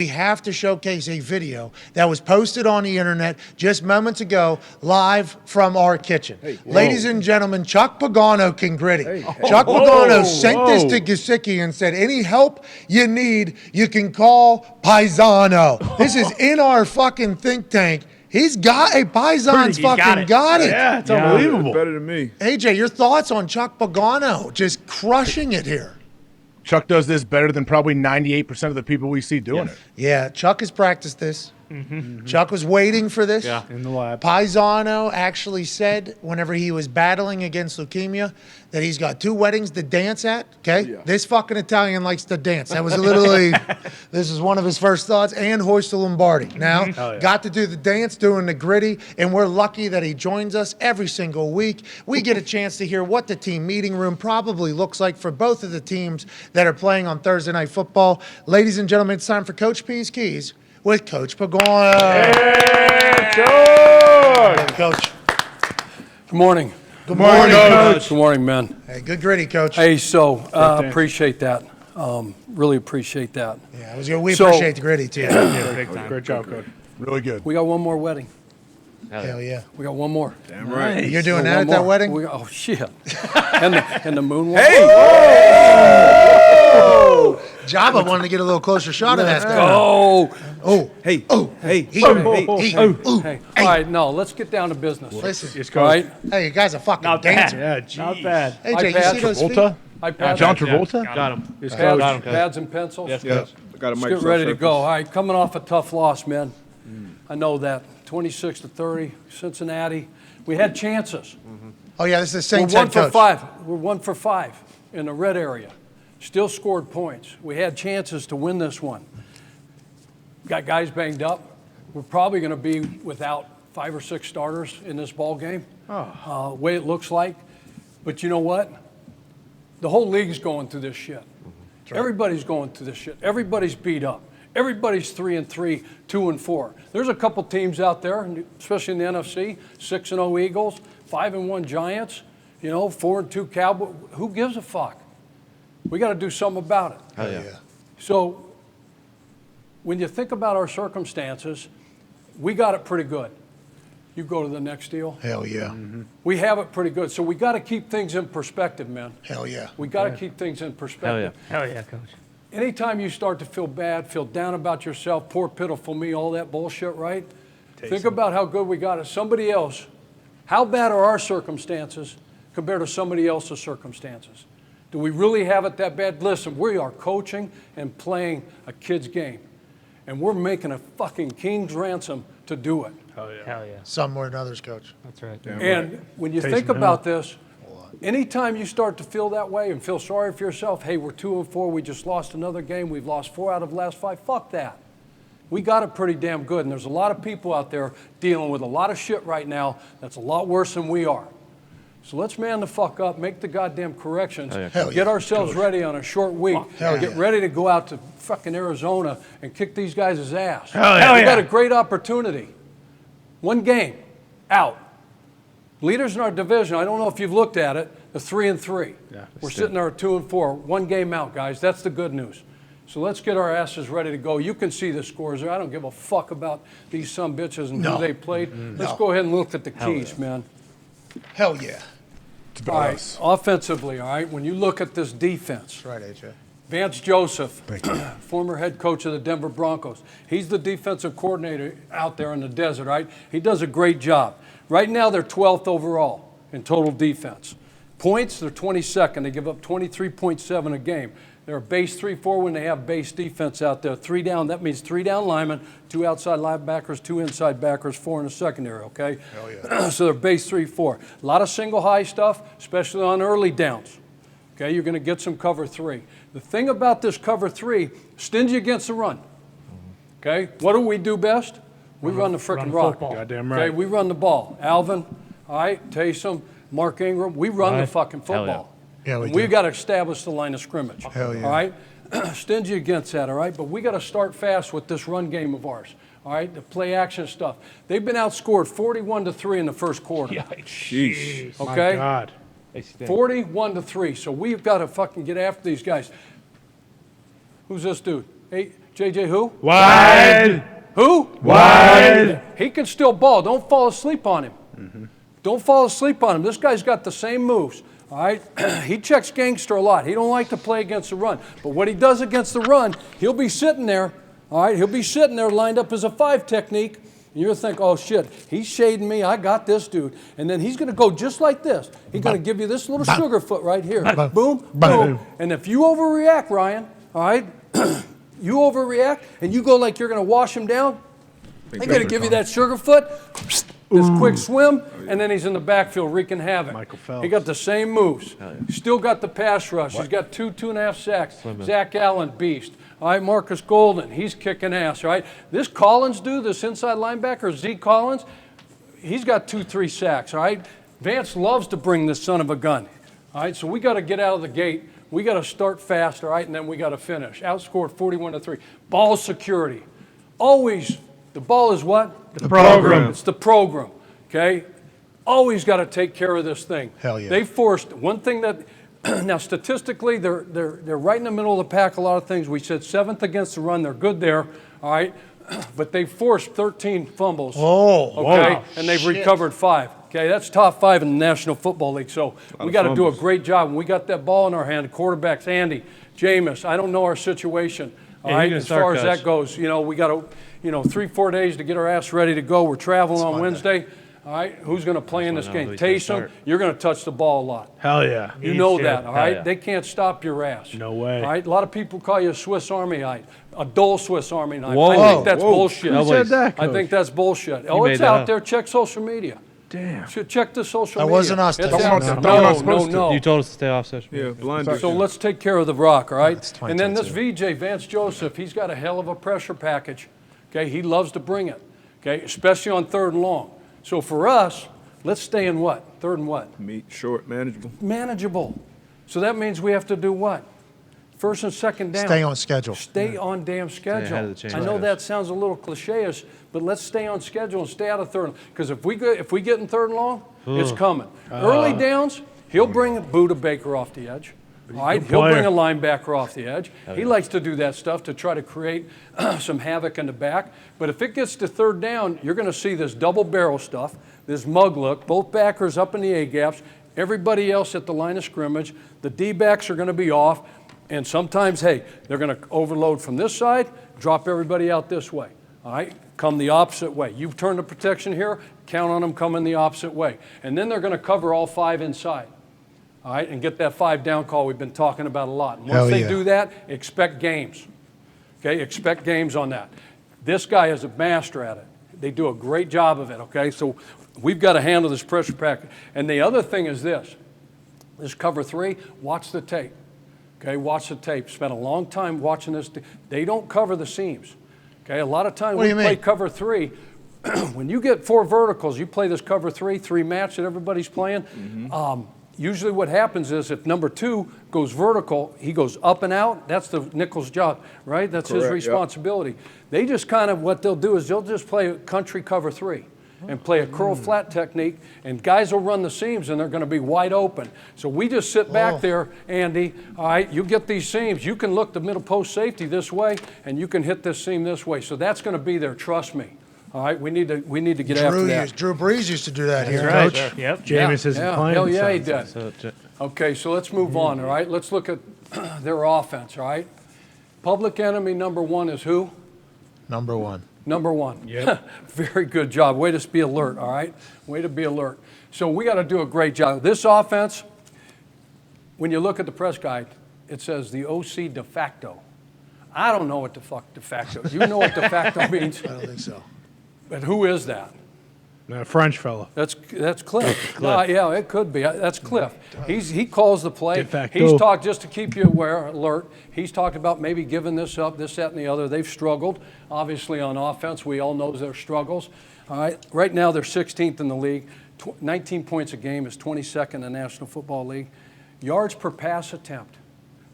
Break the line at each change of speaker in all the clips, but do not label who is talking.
We have to showcase a video that was posted on the internet just moments ago, live from our kitchen. Ladies and gentlemen, Chuck Pagano can gritty. Chuck Pagano sent this to Gesicki and said, any help you need, you can call Paisano. This is in our fucking think tank. He's got a Paisan's fucking got it.
Yeah, it's unbelievable.
Better than me.
AJ, your thoughts on Chuck Pagano just crushing it here?
Chuck does this better than probably 98% of the people we see doing it.
Yeah, Chuck has practiced this. Chuck was waiting for this.
Yeah, in the lab.
Paisano actually said whenever he was battling against leukemia that he's got 2 weddings to dance at, okay?
Yeah.
This fucking Italian likes to dance. That was literally, this is one of his first thoughts, and hoist the Lombardi. Now, got to do the dance, doing the gritty, and we're lucky that he joins us every single week. We get a chance to hear what the team meeting room probably looks like for both of the teams that are playing on Thursday Night Football. Ladies and gentlemen, it's time for Coach P's Keys with Coach Pagano.
Hey,
Coach.
Good morning.
Good morning, Coach.
Good morning, man.
Hey, good gritty, Coach.
Hey, so appreciate that. Really appreciate that.
Yeah, it was good. We appreciate the gritty, too.
Great job, Coach. Really good.
We got one more wedding.
Hell yeah.
We got one more.
damn right.
You're doing
One
that at that
more.
wedding?
We got, oh, shit. and the moonwalk.
Jabba wanted to get a little closer shot of that thing.
Oh.
Hey,
Hey. All right, no, let's get down to business.
Listen,
All right?
hey, you guys are fucking
Not bad.
dancing.
Yeah, not bad.
AJ,
Hi,
you
Pat.
see those feet?
Travolta?
Hi, Pat.
John Travolta?
Got him.
Pads and pencils.
Yes,
Yeah,
Coach.
I got a
Let's
mic.
get ready to go. All right, coming off a tough loss, man. I know that. 26-30, Cincinnati. We had chances.
Oh, yeah, this is the same
We're 1
head
for
coach.
5. We're 1 for 5 in the red area. Still scored points. We had chances to win this one. Got guys banged up. We're probably going to be without 5 or 6 starters in this ball game. Way it looks like. But you know what? The whole league's going through this shit. Everybody's going through this shit. Everybody's beat up. Everybody's 3-3, 2-4. There's a couple teams out there, especially in the NFC, 6-0 Eagles, 5-1 Giants, 4-2 Cowboys. Who gives a fuck? We got to do something about it.
Hell yeah.
So when you think about our circumstances, we got it pretty good. You go to the next deal.
Hell yeah.
We have it pretty good. So we got to keep things in perspective, man.
Hell yeah.
We got to keep things in perspective.
Hell yeah, Coach.
Anytime you start to feel bad, feel down about yourself, poor, pitiful me, all that bullshit, right? Think about how good we got it. Somebody else, how bad are our circumstances compared to somebody else's circumstances? Do we really have it that bad? Listen, we are coaching and playing a kid's game. And we're making a fucking king's ransom to do it.
Hell yeah.
Some more than others, Coach.
That's right.
And when you think about this, anytime you start to feel that way and feel sorry for yourself, hey, we're 2-4, we just lost another game, we've lost 4 out of the last 5, fuck that. We got it pretty damn good, and there's a lot of people out there dealing with a lot of shit right now that's a lot worse than we are. So let's man the fuck up, make the goddamn corrections, get ourselves ready on a short week, get ready to go out to fucking Arizona and kick these guys' ass. We got a great opportunity. One game, out. Leaders in our division, I don't know if you've looked at it, the 3-3.
Yeah,
we're sitting there at 2-4, one game out, guys. That's the good news. So let's get our asses ready to go. You can see the scores there. I don't give a fuck about these bitches and who they played. Let's go ahead and look at the keys, man.
Hell yeah.
It's
All
about
right,
us.
offensively, all right, when you look at this defense,
That's right, AJ.
Vance Joseph, former head coach of the Denver Broncos. He's the defensive coordinator out there in the desert, right? He does a great job. Right now, they're 12th overall in total defense. Points, they're 22nd. They give up 23.7 a game. They're a base 3-4 when they have base defense out there. 3 down, that means 3 down linemen, 2 outside linebackers, 2 inside backers, 4 in the secondary, okay?
Hell yeah.
So they're base 3-4. A lot of single high stuff, especially on early downs. Okay, you're going to get some cover 3. The thing about this cover 3, stingy against the run. Okay, what do we do best? We run the frickin' rock.
Goddamn right.
Okay, we run the ball. Alvin, all right, Taysom, Mark Ingram, we run the fucking football.
Yeah, we
And
do.
we've got to establish the line of scrimmage.
Hell yeah.
All right, stingy against that, all right? But we got to start fast with this run game of ours. All right, the play action stuff. They've been outscored 41-3 in the first quarter.
Sheesh.
Okay?
My God.
41-3. So we've got to fucking get after these guys. Who's this dude? JJ who?
Wide.
Who?
Wide.
He can still ball. Don't fall asleep on him. Don't fall asleep on him. This guy's got the same moves. All right, he checks gangster a lot. He don't like to play against the run. But what he does against the run, he'll be sitting there. All right, he'll be sitting there lined up as a 5 technique. And you'll think, oh, shit, he's shading me. I got this dude. And then he's going to go just like this. He's going to give you this little sugar foot right here. Boom, boom. And if you overreact, Ryan, all right, you overreact and you go like you're going to wash him down, they're going to give you that sugar foot, this quick swim, and then he's in the backfield wreaking havoc.
Michael Phelps.
He got the same moves. Still got the pass rush. He's got 2.5 sacks. Zach Allen, beast. All right, Marcus Golden, he's kicking ass, all right? This Collins dude, this inside linebacker, Zeke Collins, he's got 2-3 sacks, all right? Vance loves to bring this son of a gun, all right? So we got to get out of the gate. We got to start fast, all right, and then we got to finish. Outscored 41-3. Ball security. Always, the ball is what?
The program.
It's the program, okay? Always got to take care of this thing.
Hell yeah.
They forced one thing that, now statistically, they're right in the middle of the pack, a lot of things. We said 7th against the run. They're good there, all right? But they forced 13 fumbles.
Oh,
okay?
wow.
And they've recovered 5. Okay, that's top 5 in the National Football League. So we got to do a great job. When we got that ball in our hand, the quarterbacks, Andy, Jameis, I don't know our situation. All right, as far as that goes, you know, we got to, 3-4 days to get our ass ready to go. We're traveling on Wednesday. All right, who's going to play in this game? Taysom, you're going to touch the ball a lot.
Hell yeah.
You know that, all right? They can't stop your ass.
No way.
All right, a lot of people call you a Swiss Army knife, a dull Swiss Army knife.
Whoa.
I think that's bullshit.
Who said that,
I
Coach?
think that's bullshit. Oh,
made
it's
that
out
up.
there. Check social media.
Damn.
Check the social
That
media.
wasn't us,
It's
Dahn.
out
That
there.
we're not
No,
supposed to.
no.
You told us to stay off social media.
Yeah, blind.
So let's take care of the rock, all right?
That's
And then this
2022.
VJ, Vance Joseph, he's got a hell of a pressure package. Okay, he loves to bring it. Okay, especially on 3rd and long. So for us, let's stay in what? 3rd and what?
Meat, short, manageable.
Manageable. So that means we have to do what? 1st and 2nd down.
Stay on schedule.
Stay on damn schedule.
ahead of the chain.
I know that sounds a little cliche-ish, but let's stay on schedule and stay out of 3rd. Because if we get in 3rd and long, it's coming. Early downs, he'll bring Buda Baker off the edge. All right, he'll bring a linebacker off the edge. He likes to do that stuff to try to create some havoc in the back. But if it gets to 3rd down, you're going to see this double barrel stuff, this mug look, both backers up in the A-gaps, everybody else at the line of scrimmage. The D-backs are going to be off. And sometimes, hey, they're going to overload from this side, drop everybody out this way. All right, come the opposite way. You turn the protection here, count on them coming the opposite way. And then they're going to cover all 5 inside. All right, and get that 5 down call we've been talking about a lot. And once
Hell
they
yeah.
do that, expect games. Okay, expect games on that. This guy is a master at it. They do a great job of it, okay? So we've got to handle this pressure pack. And the other thing is this cover 3, watch the tape. Okay, watch the tape. Spent a long time watching this. They don't cover the seams. Okay, a lot of times
What do
we
you
play
mean?
cover 3. When you get 4 verticals, you play this cover 3 match that everybody's playing. Usually what happens is if number 2 goes vertical, he goes up and out. That's the nickel's job, right? That's his
Correct,
responsibility. They just kind of, what they'll do is they'll just play country cover 3 and play a curl flat technique, and guys will run the seams and they're going to be wide open. So we just sit back there, Andy, all right, you get these seams, you can look the middle post safety this way and you can hit this seam this way. So that's going to be there, trust me. All right, we need to get after that.
Drew Brees used to do that here,
Right.
Coach.
Yep. Jameis isn't playing.
Hell yeah,
so-
he did.
So,
Okay, so let's move on, all right? Let's look at their offense, all right? Public enemy number 1 is who?
Number 1.
Number 1.
Yep.
Very good job. Way to be alert, all right? Way to be alert. So we got to do a great job. This offense, when you look at the press guide, it says the OC de facto. I don't know what the fuck de facto. You know what de facto means?
I don't think so.
But who is that?
A French fella.
That's Cliff. No, yeah, it could be. That's Cliff. He calls the play.
De facto.
He's talked, just to keep you alert, he's talked about maybe giving this up, this, that, and the other. They've struggled, obviously, on offense. We all know their struggles. All right. Right now, they're 16th in the league. 19 points a game is 22nd in the National Football League. Yards per pass attempt,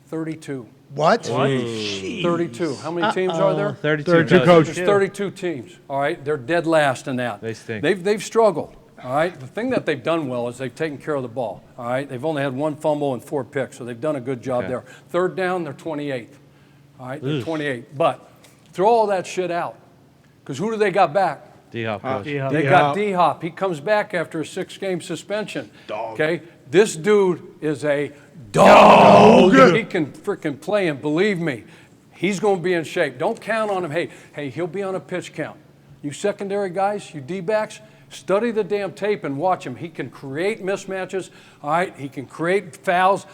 32.
What?
32. How many teams are there?
32
32 coaches.
There's 32 teams, all right? They're dead last in that.
They stink.
They've struggled, all right? The thing that they've done well is they've taken care of the ball, all right? They've only had 1 fumble and 4 picks, so they've done a good job
Okay.
there. 3rd down, they're 28th, all right? They're 28th. But Throw all that shit out. Because who do they got back?
D-Hop, coach.
They got D-Hop. He comes back after a 6-game suspension. Okay? This dude is a dog. He can freaking play, and believe me, he's going to be in shape. Don't count on him. Hey, he'll be on a pitch count. You secondary guys, you D-backs, study the damn tape and watch him. He can create mismatches. All right? He can create fouls.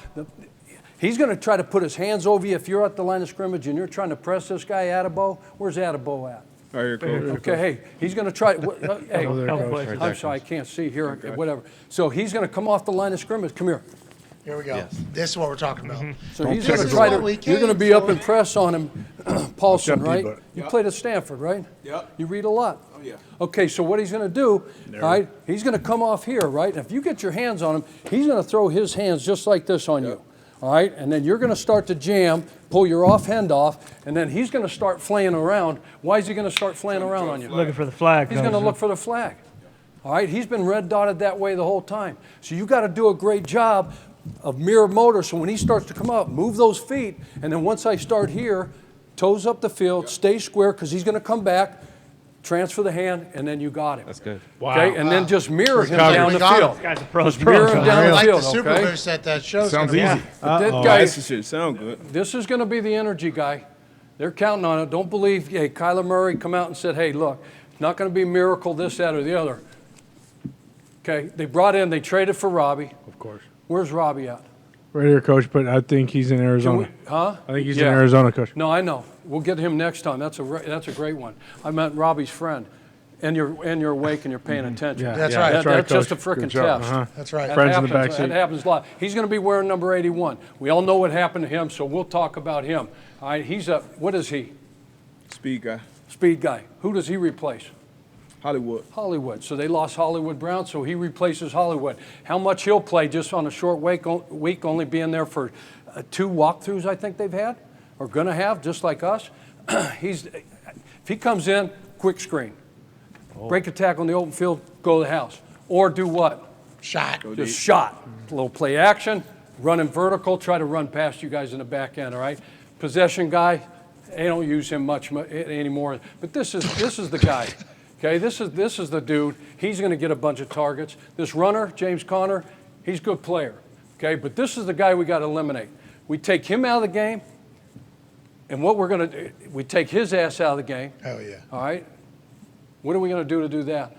He's going to try to put his hands over you if you're at the line of scrimmage and you're trying to press this guy Atabo. Where's Atabo at?
Right here, coach.
Okay, hey, he's going to try. Hey, I'm sorry, I can't see here. Whatever. So he's going to come off the line of scrimmage. Come here.
Here we go. This is what we're talking about.
So he's
This
going to
is
try
what
to.
we
You're going to
came
be up
for.
and press on him, Paulson,
Jump
right?
deep,
You played at Stanford, right?
Yep.
You read a lot.
Oh, yeah.
Okay, so what he's going to do, all right? He's going to come off here, right? And if you get your hands on him, he's going to throw his hands just like this on you. All right, and then you're going to start to jam, pull your hand off, and then he's going to start flaying around. Why is he going to start flaying around on you?
Looking for the flag.
He's going to look for the flag. All right, he's been red dotted that way the whole time. So you got to do a great job of mirror motor. So when he starts to come up, move those feet, and then once I start here, toes up the field, stay square because he's going to come back. Transfer the hand, and then you got him.
That's good.
Okay, and then just mirror him
covered.
down
We
the
got
field.
him.
Guy's a pro.
Just mirror him down
I
the
like
field,
the Super
okay?
Boost that shows.
Sounds easy.
But that guy,
This shit sound good.
this is going to be the energy guy. They're counting on it. Don't believe, hey, Kyler Murray come out and said, hey, look, it's not going to be a miracle, this, that, or the other. Okay, they traded for Robbie.
Of course.
Where's Robbie at?
Right here, coach, but I think he's in
Can we-
Arizona.
huh?
I think he's
Yeah.
in Arizona, coach.
No, I know. We'll get him next time. That's a great one. I meant Robbie's friend. And you're awake and you're paying attention.
Yeah.
That's right.
That's right,
That's just a
Coach.
freaking
Good job.
test.
Uh-huh.
That's right.
That
Friends in the
happens.
backseat.
That happens a lot. He's going to be wearing number 81. We all know what happened to him, so we'll talk about him. All right, what is he?
Speed guy.
Speed guy. Who does he replace?
Hollywood.
Hollywood. So they lost Hollywood Brown, so he replaces Hollywood. How much he'll play just on a short week only being there for 2 walkthroughs I think they've had, or going to have, just like us. If he comes in, quick screen. Break a tackle in the open field, go to the house. Or do what?
Shot.
Just shot. A little play action, running vertical, try to run past you guys in the back end, all right? Possession guy, they don't use him much anymore. But this is the guy. Okay, this is the dude. He's going to get a bunch of targets. This runner, James Conner, he's a good player. Okay, but this is the guy we got to eliminate. We take him out of the game, and what we're going to do, we take his ass out of the game.
Oh, yeah.
All right? What are we going to do that?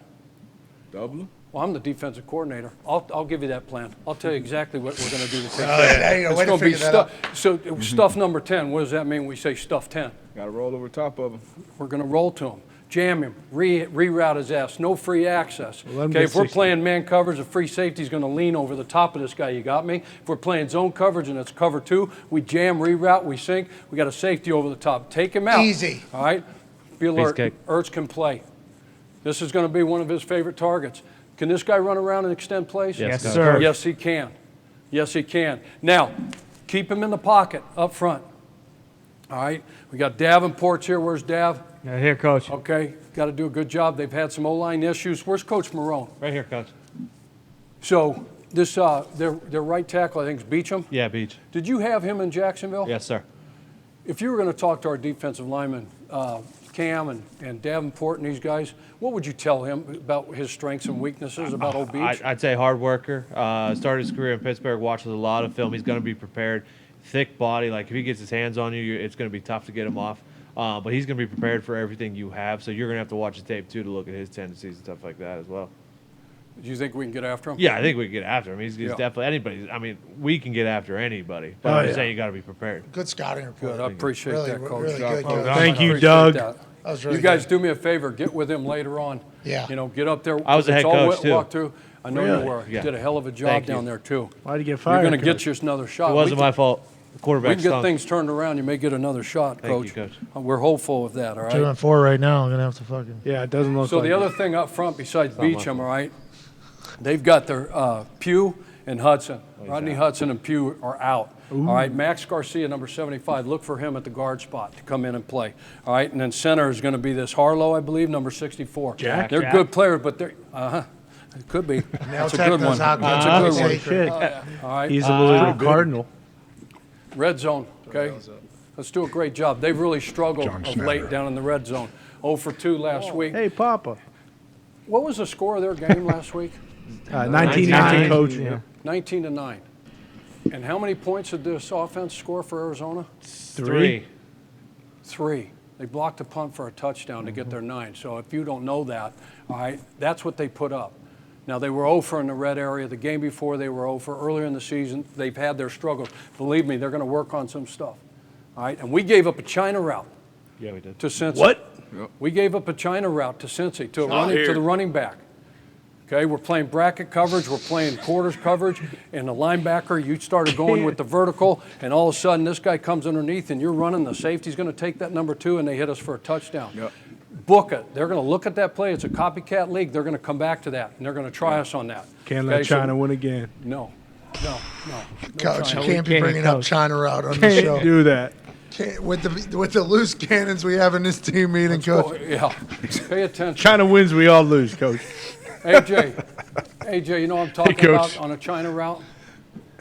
Double him.
Well, I'm the defensive coordinator. I'll give you that plan. I'll tell you exactly what we're going to do to take
Oh, yeah, there you go.
It's
Way to
going to be
figure that out.
stuff. So stuff number 10. What does that mean when we say stuff 10?
Got to roll over top of him.
We're going to roll to him, jam him, reroute his ass, no free access.
let him
Okay,
get
if we're
60.
playing man coverage, a free safety's going to lean over the top of this guy. You got me? If we're playing zone coverage and it's cover 2, we jam, reroute, we sink. We got a safety over the top. Take him out.
Easy.
All right? Be alert.
kick.
Ertz can play. This is going to be one of his favorite targets. Can this guy run around and extend plays?
Yes,
Yes, sir.
Yes, he can. Yes, he can. Now, keep him in the pocket up front. All right? We got Davenport's here. Where's Dav?
Right here, coach.
Okay, got to do a good job. They've had some O-line issues. Where's Coach Marone?
Right here, coach.
So this their right tackle, I think, is Beacham.
Yeah, Beach.
Did you have him in Jacksonville?
Yes, sir.
If you were going to talk to our defensive linemen, Cam and Davenport and these guys, what would you tell him about his strengths and weaknesses about Old Beach?
I'd say hard worker. Started his career in Pittsburgh, watches a lot of film. He's going to be prepared. Thick body. Like, if he gets his hands on you, it's going to be tough to get him off. But he's going to be prepared for everything you have. So you're going to have to watch the tape, too, to look at his tendencies and stuff like that as well.
Do you think we can get after him?
Yeah, I think we can get after him. He's
Yeah.
definitely anybody. I mean, we can get after anybody. But I'm just saying you got to be prepared.
Good scouting report.
Good. I appreciate
Really,
that, Coach.
really good.
Oh,
Coach.
Thank
I
you,
appreciate
Doug.
that.
That was really
You guys
good.
do me a favor. Get with him later on.
Yeah.
You know, get up there.
I was the
It's
head
all
coach, too.
walkthrough. I know
Really?
you were.
Yeah.
You did a hell of a job
Thank you.
down there, too.
Why'd you get
You're
fired?
going to
coach?
get you another shot.
It wasn't
We
my
can-
fault. The
We
quarterback
can get
stunk.
things turned around. You may get another shot,
Thank you,
Coach.
Coach.
We're hopeful of that, all right?
2-4 right now. I'm gonna have to fucking.
Yeah, it doesn't look
So
like
the
it.
other thing up front besides Beacham, all right, they've got their Pugh and Hudson. Rodney Hudson and Pugh are out. All right, Max Garcia, number 75, look for him at the guard spot to come in and play. All right, and then center is going to be this Harlow, I believe, number 64.
Jack.
They're
Jack.
good players, but they're, it could be. That's a
Tech
good
knows
one.
how good
That's
it
a
is.
good one.
Shit.
All right,
He's a little Cardinal.
red zone, okay? Let's do a great job. They've really struggled
John
of late down in the red zone. 0 for 2 last week.
Hey, Papa.
What was the score of their game last week?
19-9, Coach. Yeah.
19-9. And how many points did this offense score for Arizona?
3.
3. They blocked a punt for a touchdown to get their 9. So if you don't know that, all right, that's what they put up. Now, they were 0 for in the red area. The game before, they were 0 for. Earlier in the season, they've had their struggles. Believe me, they're going to work on some stuff. All right, and we gave up a China route
Yeah, we did.
to Cincy.
What?
We gave up a China route to Cincy, to the running back. Okay, we're playing bracket coverage, we're playing quarters coverage, and the linebacker, you started going with the vertical, and all of a sudden this guy comes underneath and you're running, the safety's going to take that number 2, and they hit us for a touchdown.
Yep.
Book it. They're going to look at that play. It's a copycat league. They're going to come back to that, and they're going to try us on that.
Can't
Okay,
let
so-
China win again.
No.
Coach,
China.
you can't be
Can't,
bringing up
Coach.
China out on the show.
Can't do that.
With the loose cannons we have in this team meeting, Coach.
Oh, yeah. Pay attention.
China wins, we all lose, Coach.
AJ, you know what I'm talking
Coach.
about on a China route?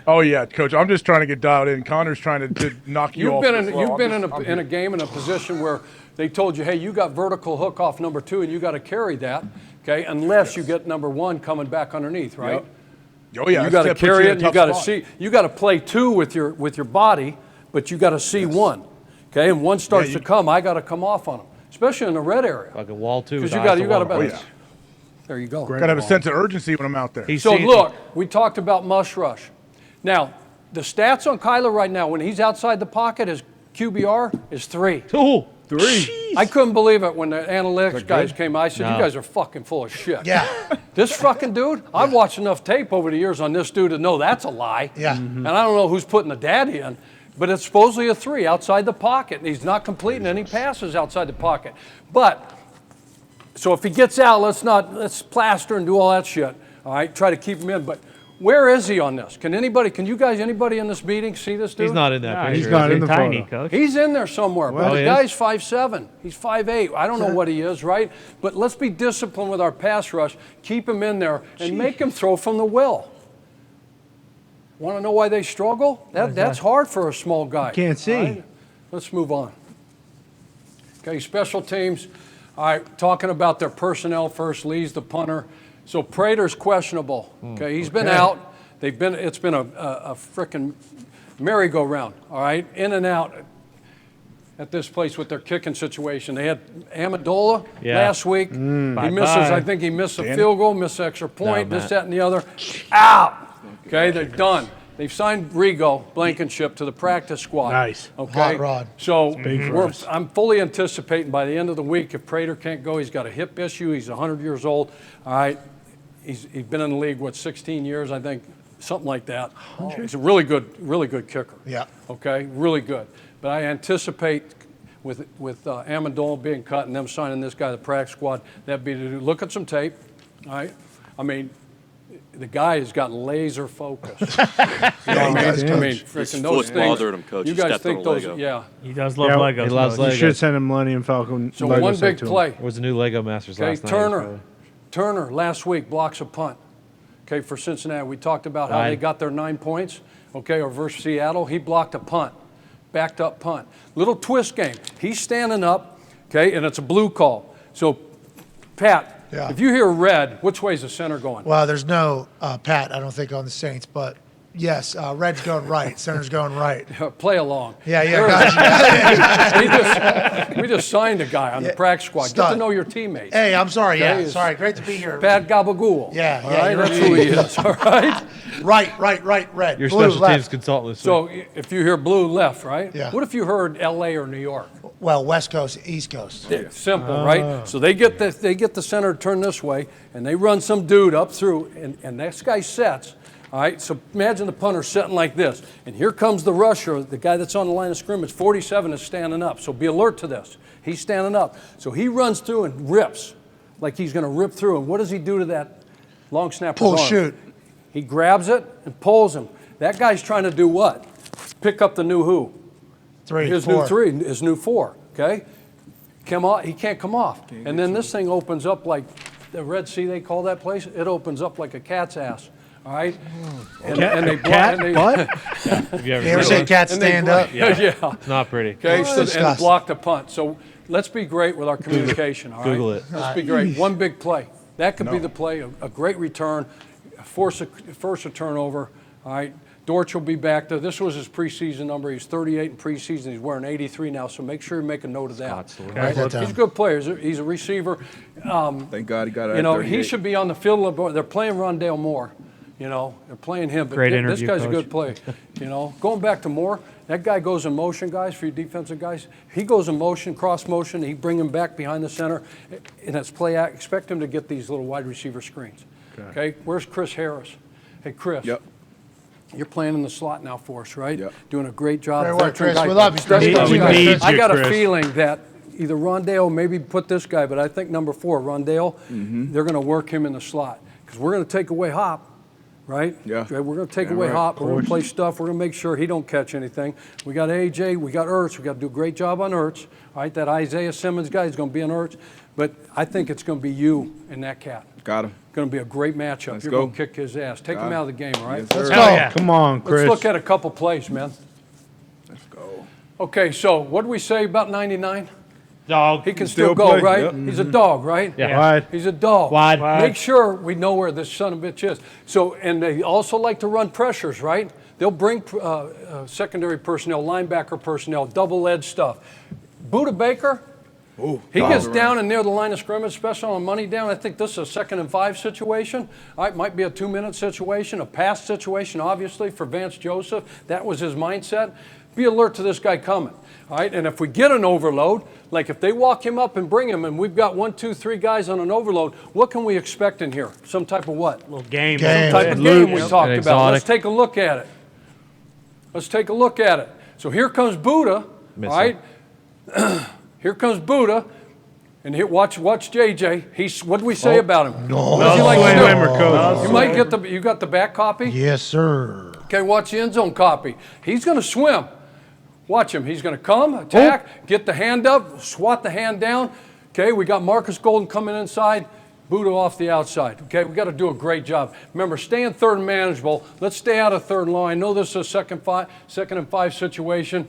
Oh yeah, Coach. I'm just trying to get dialed in. Connor's trying to knock you off.
You've been in a game in a position where they told you, hey, you got vertical hook off number 2, and you got to carry that, okay? Unless you get number 1 coming back underneath, right?
Oh yeah,
You got to carry it. And you got to see. You got to play 2 with your body, but you got to see 1, okay? And 1 starts to come. I got to come off on them, especially in the red area.
Like a wall 2.
Because you got to.
Oh yeah,
There you go.
gotta have a sense of urgency when I'm out there.
So look, we talked about mush rush. Now, the stats on Kyler right now, when he's outside the pocket, his QBR is 3.
3.
I couldn't believe it when the analytics guys came. I said,
No.
you guys are fucking full of shit.
Yeah.
This fucking dude, I've watched enough tape over the years on this dude to know that's a lie.
Yeah.
And I don't know who's putting the daddy in, but it's supposedly a 3 outside the pocket. And he's not completing any passes outside the pocket. But, so if he gets out, let's plaster and do all that shit. All right, try to keep him in. But where is he on this? Can anybody in this meeting see this dude?
He's not in that
Nah,
picture.
he's not in the
tiny,
photo.
Coach.
He's in there somewhere, but
Oh,
the
he
guy's 5'7". He's 5'8". I don't know what he is, right? But let's be disciplined with our pass rush. Keep him in there and make him throw from the will. Want to know why they struggle? That's hard for a small guy.
Can't see.
All right? Let's move on. Okay, special teams. All right, talking about their personnel first. Lee's the punter. So Prater's questionable. Okay, he's been out. It's been a frickin' merry-go-round. All right, in and out at this place with their kicking situation. They had Amendola last week. He misses. I think he missed a field goal, missed an extra point.
No,
this, that, and the other. Out. Okay, they're done. They've signed Rigo Blankenship to the practice squad.
Nice.
Okay.
Hot rod.
So
big for us.
I'm fully anticipating by the end of the week, if Prater can't go, he's got a hip issue. He's 100 years old. All right. He's been in the league, 16 years, I think, something like that. He's a really good kicker.
Yeah.
Okay, really good. But I anticipate with Amendola being cut and them signing this guy to the practice squad, that'd be to look at some tape. All right. I mean, the guy has got laser focus. You know what I mean, freaking those
foot
things.
bothered him, Coach.
You
He
guys
stepped on
think
a
those?
Lego.
Yeah.
He does love
Yeah,
Legos.
he loves
Coach.
You
Legos.
should send him Millennium Falcon.
So
Lego
one
set
big
to him.
play.
Was the new Lego Masters
Okay,
last night.
Turner last week blocks a punt. Okay, for Cincinnati, we talked about how they got their 9 points. Okay, or versus Seattle, he blocked a punt, backed up punt. Little twist game. He's standing up. Okay, and it's a blue call. So, Pat, if you hear red, which way is the center going?
Well, there's no Pat, I don't think, on the Saints, but yes, red's going right, center's going right.
Play along.
Yeah, gotcha.
We just signed a guy on the practice squad. Get
Stud.
to know your teammates.
Hey, I'm sorry.
Okay,
Yeah, sorry. Great to be here.
Pat Gabagool.
Yeah,
all
yeah,
right,
you're
that's who he is. All right.
Right, red.
Your
blue,
special
left.
teams consultant.
So if you hear blue left, right?
Yeah.
What if you heard L.A. or New York?
Well, West Coast, East Coast.
Simple, right? So they get the center to turn this way, and they run some dude up through, and this guy sets. All right, so imagine the punter sitting like this, and here comes the rusher, the guy that's on the line of scrimmage. 47 is standing up, so be alert to this. He's standing up, so he runs through and rips, like he's going to rip through. And what does he do to that long snapper's
Pull,
arm?
shoot.
He grabs it and pulls him. That guy's trying to do what? Pick up the new who? His new 4, okay? He can't come off. And then this thing opens up like the Red Sea, they call that place. It opens up like a cat's ass. all right? And they
Cat butt?
Have you ever
You ever
seen
seen cats
and they
stand
block-
up?
Yeah.
It's not pretty.
Okay, so, and
disgusting.
block the punt. So let's be great with our communication, all right?
Google it.
Let's be great. One big play. That could be the play, a great return, force a turnover, all right? Dortch will be back there. This was his preseason number. He's 38 in preseason. He's wearing 83 now, so make sure you make a note of that.
Scott's the
all
Write that down.
He's a good player. He's a receiver.
Thank God he got it.
You know, he should be on the field. They're playing Rondale Moore. You know, they're playing him. But
Great
this
interview,
guy's a
Coach.
good player. You know, going back to Moore, that guy goes in motion, guys, for you defensive guys. He goes in motion, cross motion. He bring him back behind the center. And it's play act. Expect him to get these little wide receiver screens. Okay? Where's Chris Harris? Hey, Chris.
Yep.
You're playing in the slot now for us, right?
Yep.
Doing a great job.
Great work,
Veteran
Chris.
guy.
We love you, Chris.
Study
We
those
need
guys.
you,
I got a
Chris.
feeling that either Rondale, maybe put this guy, but I think number 4, Rondale, they're going to work him in the slot because we're going to take away Hop, right?
Yeah.
Okay, we're going to take
Damn
away
right.
Hop. We're going to play stuff. We're going to make sure he don't catch anything. We got AJ. We got Ertz. We got to do a great job on Ertz. All right, that Isaiah Simmons guy is going to be on Ertz, but I think it's going to be you and that cat.
Got him.
Going to be a great matchup.
Let's
You're
go.
going to kick his ass. Take him out of the game, all right?
Yes,
Let's
sir.
go.
yeah.
Come on, Chris.
Let's look at a couple plays, man.
Let's go.
Okay, so what did we say about 99?
Dog.
He can
Still
still go,
play,
right?
yep.
He's a dog, right?
Yeah.
Wide.
He's a dog.
Wide.
Make sure we know where this son of a bitch is. So, and they also like to run pressures, right? They'll bring secondary personnel, linebacker personnel, double-edged stuff. Buda Baker, he gets down and near the line of scrimmage, especially on a money down. I think this is a 2nd and 5 situation. All right, might be a 2-minute situation, a pass situation, obviously, for Vance Joseph. That was his mindset. Be alert to this guy coming. All right, and if we get an overload, like if they walk him up and bring him, and we've got 1, 2, 3 guys on an overload, what can we expect in here? Some type of what?
Little game.
Game.
Type of game we talked
An
about. Let's
exotic.
take a look at it. Let's take a look at it. So here comes Buddha, all right? Here comes Buddha, and here, watch JJ. What did we say about him?
No.
What does he like to do?
Swimmer, Coach.
You might get you got the back copy?
Yes, sir.
Okay, watch the end zone copy. He's going to swim. Watch him. He's going to come, attack, get the hand up, swat the hand down. Okay, we got Marcus Golden coming inside, Buddha off the outside. Okay, we got to do a great job. Remember, stay in 3rd and manageable. Let's stay out of 3rd and long. I know this is a 2nd and 5 situation,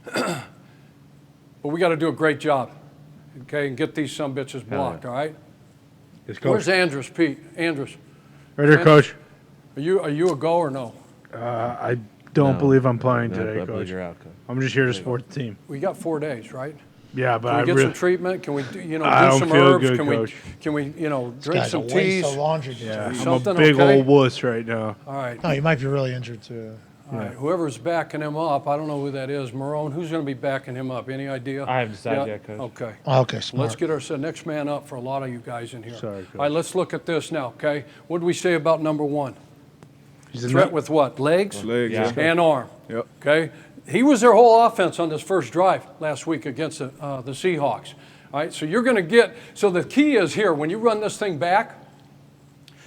but we got to do a great job. Okay, and get these sumbitches blocked. All right.
Yes, Coach.
Where's Andrus, Pete? Andrus,
Right here, Coach.
are you a go or no?
I don't believe I'm playing
I
today,
believe
Coach.
you're out, Coach.
I'm just here to support the team.
We got 4 days, right?
Yeah, but
Can
I
we get
really,
some treatment? Can we, do
I don't
some
feel
herbs?
good,
can
Coach.
we, drink
Guy's a
some
waste
teas?
of laundry
yeah,
detergent.
I'm
Something
a big
okay?
old wuss right now.
All right,
No, you might be really injured too.
all right. Whoever's backing him up, I don't know who that is. Marone, who's going to be backing him up? Any idea?
I haven't decided yet, Coach.
Okay.
Okay, smart.
Let's get our next man up for a lot of you guys in here.
Sorry, Coach.
All right, let's look at this now, okay? What did we say about number 1?
He's a
Threat with what? Legs?
Legs.
Yeah.
Yeah.
And arm.
Yep.
Okay? He was their whole offense on this first drive last week against the Seahawks. All right, so you're going to get, so the key is here, when you run this thing back,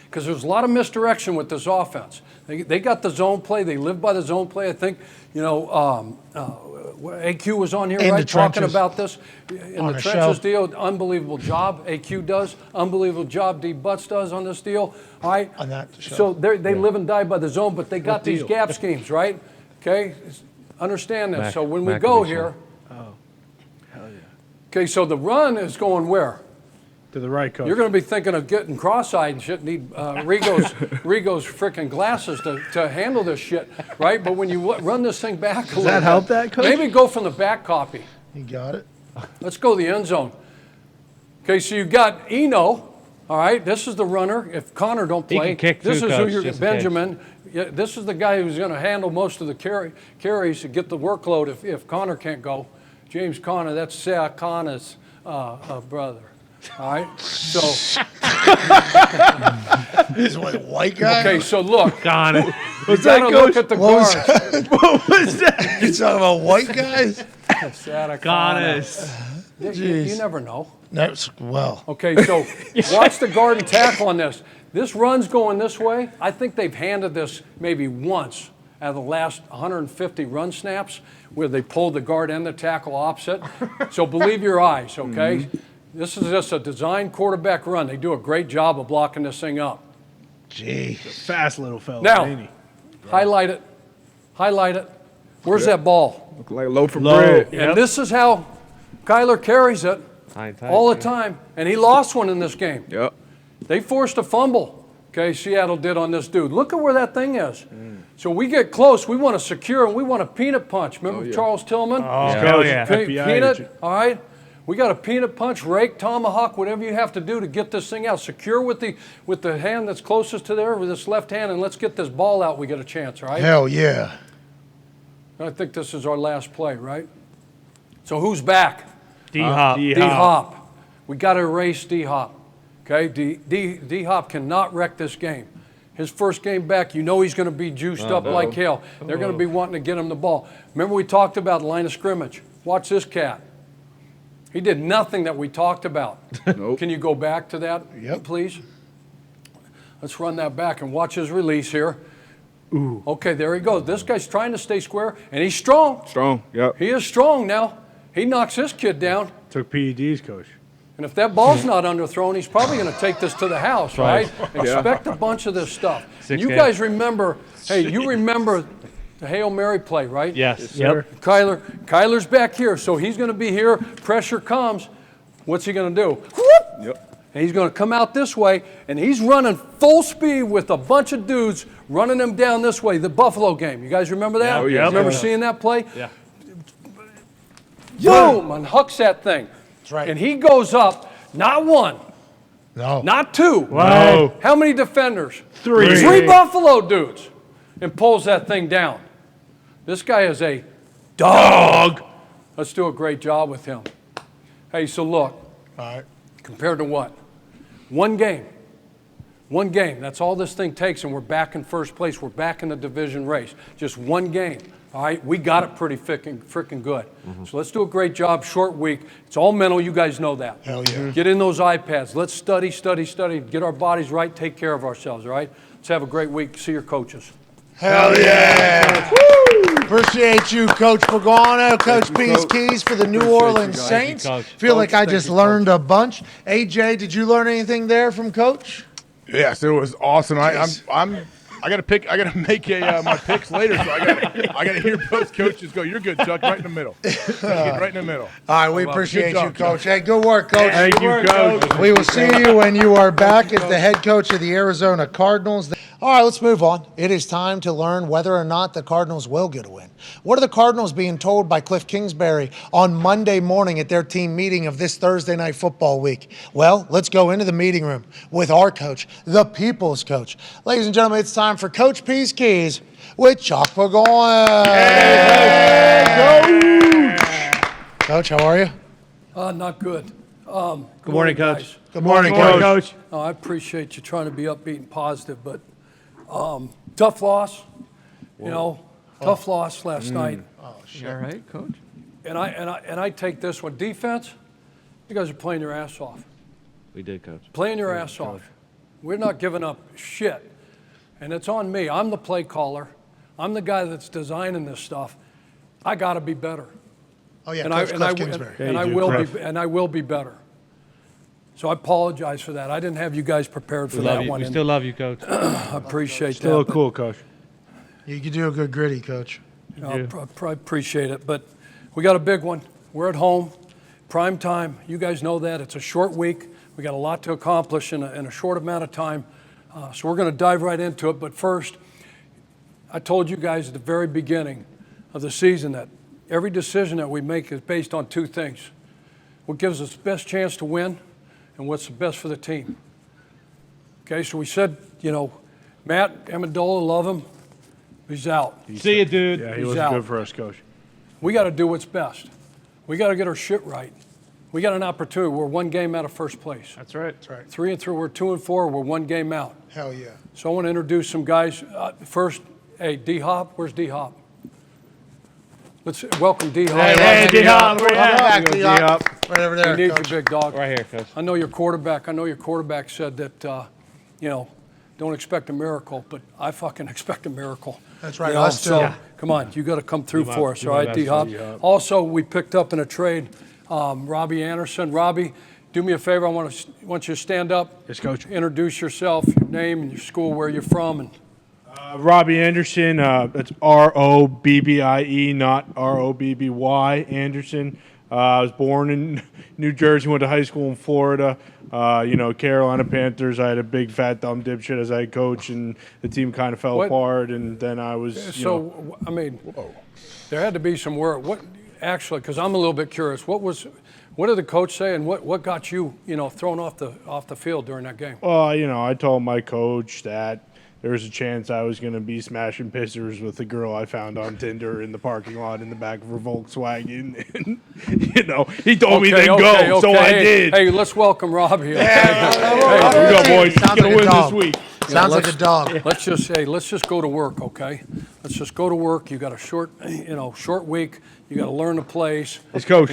because there's a lot of misdirection with this offense. They got the zone play. They live by the zone play. I think, AQ was on here,
In the
right, talking
trenches.
about this. In
On
the
a
trenches
show.
deal, unbelievable job. AQ does. Unbelievable job D. Butts does on this deal. All right?
On that show.
So they live and die by the zone, but they got these gap schemes, right? Okay? Understand this. So when we
McAfee
go
Show.
here. Okay, so the run is going where?
To the right, Coach.
You're going to be thinking of getting cross-eyed and shit. Need Rigo's freaking glasses to handle this shit, right? But when you run this thing back a little
that
bit,
help that, Coach?
maybe go from the back copy.
You got it.
Let's go to the end zone. Okay, so you got Eno. All right, this is the runner. If Connor don't
He
play,
can kick
this
too,
is who
Coach,
you're
just in case.
Benjamin. Yeah, this is the guy who's going to handle most of the carries to get the workload if Connor can't go. James Connor, that's Sarah Connor's brother. All right, so
This was a white guy.
okay, so look,
Got it.
you got to look at the
What was
guards.
What was that?
You talking about white guys?
Sarah
Got
Connor.
it.
You never know.
That's well.
Okay, so watch the guard and tackle on this. This run's going this way. I think they've handed this maybe once out of the last 150 run snaps where they pulled the guard and the tackle opposite. So believe your eyes, okay? This is just a design quarterback run. They do a great job of blocking this thing up.
Jeez.
Fast little fella.
Now,
ain't he?
highlight it. Highlight it. Where's that ball?
Look like a loaf of
Low.
bread.
Yep.
And this is how Kyler carries it
Hang tight.
all the time. And he lost one in this game.
Yep.
They forced a fumble. Okay, Seattle did on this dude. Look at where that thing is. So we get close. We want to secure and we want a peanut punch. Remember Charles Tillman?
Oh,
Yeah.
FBI
Peanut.
agent.
All right. We got a peanut punch, rake, tomahawk, whatever you have to do to get this thing out. Secure with the hand that's closest to there, with this left hand, and let's get this ball out. We get a chance, all right?
Hell yeah.
I think this is our last play, right? So who's back?
D-Hop.
D-Hop. We got to erase D-Hop. Okay? D-Hop cannot wreck this game. His first game back, you know he's going to be juiced up like hell. They're going to be wanting to get him the ball. Remember we talked about line of scrimmage. Watch this cat. He did nothing that we talked about.
Nope.
Can you go back to that, please? Let's run that back and watch his release here. Ooh. Okay, there he goes. This guy's trying to stay square, and he's strong.
Strong. Yep.
He is strong now. He knocks this kid down.
Took PEDs, coach.
And if that ball's not underthrown, he's probably going to take this to the house, right? Expect a bunch of this stuff. You guys remember, you remember the Hail Mary play, right?
Yes.
Yep.
Kyler's back here, so he's going to be here. Pressure comes. What's he going to do?
Yep.
And he's going to come out this way, and he's running full speed with a bunch of dudes running him down this way. The Buffalo game. You guys remember that?
Oh, yeah.
Remember seeing that play?
Yeah.
Boom! And hucks that thing.
That's right.
And he goes up, not one,
No.
not two.
Wow.
How many defenders?
Three.
Three Buffalo dudes. And pulls that thing down. This guy is a dog. Let's do a great job with him. Hey, so look,
All right.
compared to what? One game. One game. That's all this thing takes, and we're back in first place. We're back in the division race. Just one game. All right? We got it pretty freaking good. So let's do a great job. Short week. It's all mental. You guys know that.
Hell yeah.
Get in those iPads. Let's study. Get our bodies right. Take care of ourselves, all right? Let's have a great week. See your coaches.
Hell yeah. Appreciate you, Coach Pagano, Coach Peace
Coach.
Keys for the New
Appreciate you
Orleans
guys.
Thank you,
Saints.
Coach.
Feel like I
Thank
just
you,
learned a bunch. AJ, did you learn anything there from Coach?
Yes, it was awesome. I got to make my picks later, so I got to hear both coaches go. You're good, Chuck. Right in the middle. Right in the middle.
All right, we appreciate
Good
you,
job,
Coach. Hey, good work, Coach.
Thank you, coach.
We will see you when you are back as the head coach of the Arizona Cardinals. All right, let's move on. It is time to learn whether or not the Cardinals will get a win. What are the Cardinals being told by Cliff Kingsbury on Monday morning at their team meeting of this Thursday night football week? Well, let's go into the meeting room with our coach, the people's coach. Ladies and gentlemen, it's time for Coach Peace Keys with Chuck Pagano. Coach, how are you?
Not good.
Good morning, Coach.
guys.
Good morning,
Morning,
Coach.
coach.
I appreciate you trying to be upbeat and positive, but tough loss. You know, tough loss last night.
All right, coach.
And I take this one. Defense, you guys are playing your ass off.
We did, Coach.
Playing your ass off. We're not giving up shit. And it's on me. I'm the play caller. I'm the guy that's designing this stuff. I got to be better.
Oh, yeah,
And
Coach
I
Cliff Kingsbury.
and I will be better. So I apologize for that. I didn't have you guys prepared for
We
that
love you.
one.
We
and
still love you, Coach.
I appreciate
Still
that. but,
cool, coach.
You can do a good gritty, Coach.
you know, I appreciate it. But we got a big one. We're at home, prime time. You guys know that. It's a short week. We got a lot to accomplish in a short amount of time. So we're going to dive right into it. But first, I told you guys at the very beginning of the season that every decision that we make is based on two things. What gives us the best chance to win and what's the best for the team. Okay, so we said, you know, Matt Amendola, love him. He's out.
See you, dude.
Yeah, he
He's
wasn't
out.
good for us, coach.
We got to do what's best. We got to get our shit right. We got an opportunity. We're one game out of first place.
That's right.
3-3, we're 2-4, we're one game out.
Hell yeah.
So I want to introduce some guys. First, hey, D-Hop. Where's D-Hop? Let's welcome D-Hop.
Hey, D-Hop, where you
Welcome
at?
back, D-Hop. Right over
We
there,
need
Coach.
you, big dog.
Right here, Coach.
I know your quarterback said that, you know, don't expect a miracle, but I fucking expect a miracle.
That's right,
You know,
us too.
so,
Yeah.
come on, you got to come through
Do my-
for us,
do
all
my
right,
best,
D-Hop?
D-Hop.
Also, we picked up in a trade Robbie Anderson. Robbie, do me a favor. I want you to stand up.
Yes, Coach.
Introduce yourself, your name and your school, where you're from, and
Robbie Anderson. That's Robbie, not Robby Anderson. I was born in New Jersey, went to high school in Florida. Carolina Panthers. I had a big fat dumb dipshit as head coach, and the team kind of fell apart. And then I was,
I mean, there had to be some work. What actually? Because I'm a little bit curious. What did the coach say, and what got you, thrown off the field during that game?
Well, I told my coach that there was a chance I was going to be smashing pissers with a girl I found on Tinder in the parking lot in the back of her Volkswagen. And, he told me then go, so I did.
Hey, let's welcome Robbie.
Here we go, boys.
Sounds
Going to
like a
win
dog.
this week.
Sounds like a dog.
Let's just go to work, okay? Let's just go to work. You got a short week. You got to learn the plays.
Yes, Coach.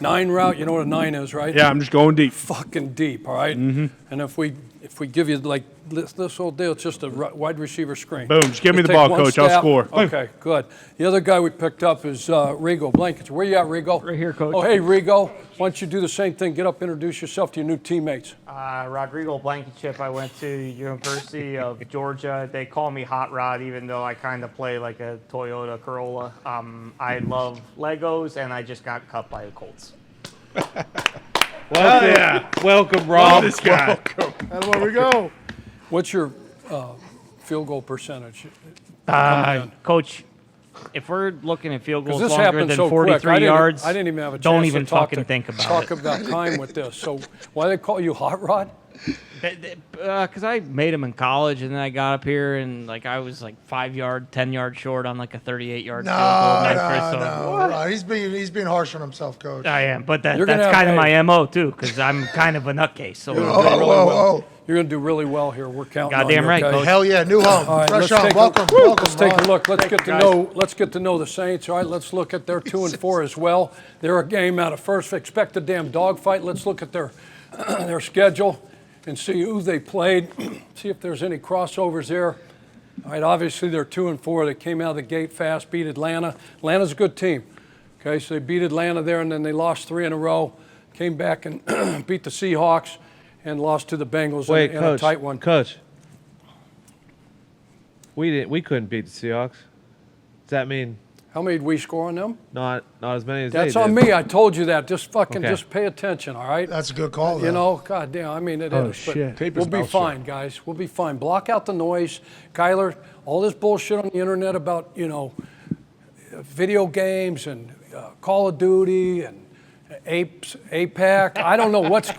9 route. You know what a 9 is, right?
Yeah, I'm just going deep.
Fucking deep, all right? Mm-hmm. And if we give you like this whole deal, it's just a wide receiver screen.
Boom, just give me the
take
ball,
one
Coach. I'll
step.
score.
Okay, good. The other guy we picked up is Rigo Blankets. Where you at, Rigo?
Right here, Coach.
Oh, hey, Rigo. Why don't you do the same thing? Get up, introduce yourself to your new teammates.
Rodrigo Blankenship. I went to University of Georgia. They call me Hot Rod, even though I kind of play like a Toyota Corolla. I love Legos, and I just got cut by the Colts.
Welcome, Rob.
This guy.
That's where we go.
What's your field goal percentage?
Coach, if we're looking at field goals
This
longer
happened
than
so quick.
43 yards,
I didn't even have a chance
don't
to
even
talk
fucking think about
talk
it.
about time with this. So why they call you Hot Rod?
Because I made them in college, and then I got up here, and I was 10 yards short on a 38-yard field goal.
No. He's being harsh on himself, Coach.
I am, but that's
You're gonna
kind of
have-
my MO too, because I'm kind of a nutcase. So
Whoa.
You're going to do really well here. We're counting
Goddamn
on you,
right,
okay?
Coach.
Hell yeah, new home.
All right,
Fresh
let's
home.
take
Welcome.
Let's take a
Ron.
look. Let's get to know the Saints. All right, let's look at their 2-4 as well. They're a game out of first. Expect a damn dogfight. Let's look at their their schedule and see who they played. See if there's any crossovers there. All right, obviously they're 2-4. They came out of the gate fast, beat Atlanta. Atlanta's a good team. Okay, so they beat Atlanta there, and then they lost 3 in a row. Came back and beat the Seahawks and lost to the Bengals in a tight one.
Coach. We couldn't beat the Seahawks. Does that mean
How many did we score on them?
not as many as
That's
they
on
did?
me. I told you that. Just
Okay.
just pay attention, all right?
That's a good call, though.
God damn, I mean, it
Oh,
is.
shit.
But
Tape
we'll
his
be
mouth
fine, guys. We'll be fine. Block out the noise. Kyler, all this bullshit on the internet about, video games and Call of Duty and APAC. I don't know what's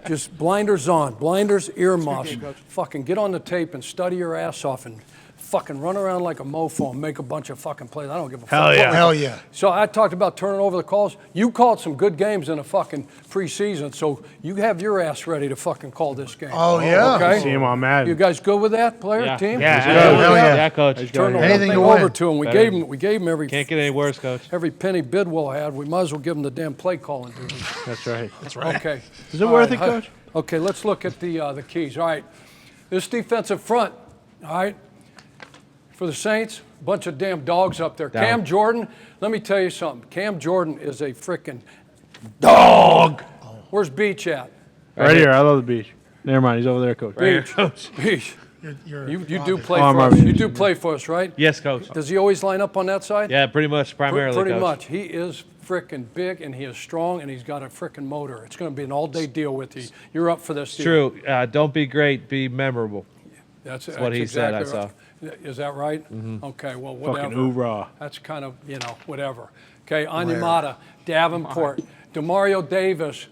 just blinders on, blinders, earmuffs. Fucking get on the tape and study your ass off and fucking run around like a mofo and make a bunch of fucking plays. I don't give a fuck.
Hell yeah.
So I talked about turning over the calls. You called some good games in the fucking preseason, so you have your ass ready to fucking call this game.
Oh, yeah.
Okay.
See him on Madden.
You guys good with that, player
Yeah.
team?
Yeah,
Hell yeah.
Yeah, Coach.
Turn the whole
Anything
thing
to win.
over to him. We gave him every
Can't get any worse, Coach.
penny Bidwell had. We might as well give him the damn play calling duty.
That's right.
Okay.
Is it
All
worth
right,
it, Coach?
Okay, let's look at the keys. All right, this defensive front, all right, for the Saints, a bunch of damn dogs up there.
Down.
Cam Jordan, let me tell you something. Cam Jordan is a freaking dog. Where's Beach at?
Right here. I love the beach. Never mind. He's over there, Coach.
Beach.
You're
You do play
Oh, I'm
for us.
Robbie
You do play for us, right?
Yes, Coach.
Does he always line up on that side?
Yeah, pretty much, primarily,
Pretty
Coach.
much. He is freaking big, and he is strong, and he's got a freaking motor. It's going to be an all-day deal with you. You're up for this deal.
True. Don't be great, be memorable.
That's
what he said, I
exactly right. Is that right? Okay, well, whatever.
Fucking hoorah.
That's kind of, whatever. Okay, Onyemata, Davenport, Demario Davis,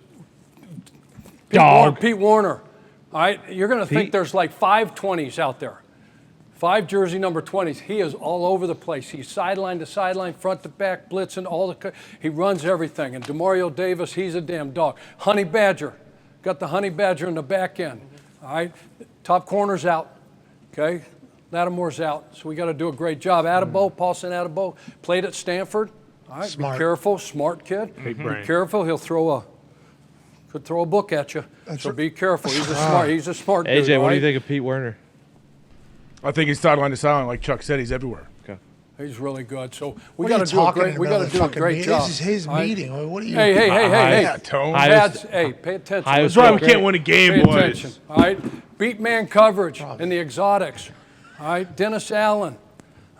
Pete Warner. All right, you're going to think there's like 5 20s out there. 5 jersey number 20s. He is all over the place. He's sideline to sideline, front to back, blitzing, he runs everything. And Demario Davis, he's a damn dog. Honey Badger, got the Honey Badger in the back end. All right, top corner's out. Okay, Lattimore's out, so we got to do a great job. Attaboy, Paulson Attaboy, played at Stanford. All right,
Smart.
be careful, smart kid.
Big brain.
Be careful, could throw a book at you. So be careful. He's a smart dude.
AJ,
all
what do you
right?
think of Pete Werner?
I think he's sideline to sideline, like Chuck said. He's everywhere.
Okay.
He's really good. So we
What are
got
you
to do a
talking
great.
in the
We got
middle
to
of
do
the
a
fucking
great
meeting?
job.
This is his
All right?
meeting. What are you?
Hey,
Yeah, tone.
Hey, pay attention.
Ohio's
Let's
That's why
go.
we can't win a game,
Pay
boys.
attention. All right, beat man coverage and the exotics. All right, Dennis Allen.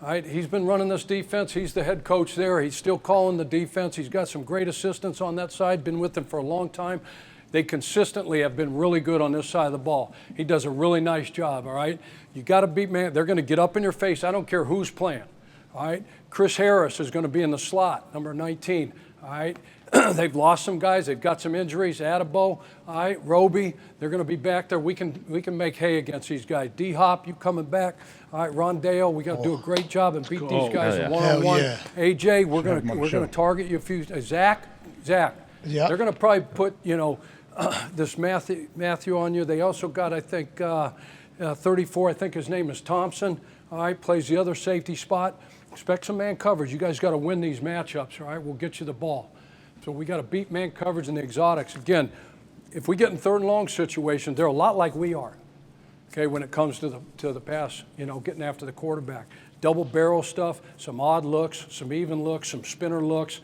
All right, he's been running this defense. He's the head coach there. He's still calling the defense. He's got some great assistants on that side. Been with them for a long time. They consistently have been really good on this side of the ball. He does a really nice job. All right, you got to beat man. They're going to get up in your face. I don't care who's playing. All right, Chris Harris is going to be in the slot, number 19. All right. They've lost some guys. They've got some injuries. Adebo, all right, Roby, they're going to be back there. We can make hay against these guys. D-Hop, you coming back. All right, Rondale, we got to do a great job and beat these guys one-on-one.
Hell
AJ, we're going to target you a few. Zach,
Yep.
they're going to probably put, this Matthew on you. They also got, I think, 34, I think his name is Thompson. All right, plays the other safety spot. Expect some man coverage. You guys got to win these matchups, all right? We'll get you the ball. So we got to beat man coverage and the exotics. Again, if we get in third and long situations, they're a lot like we are, okay, when it comes to the pass, getting after the quarterback. Double barrel stuff, some odd looks, some even looks, some spinner looks,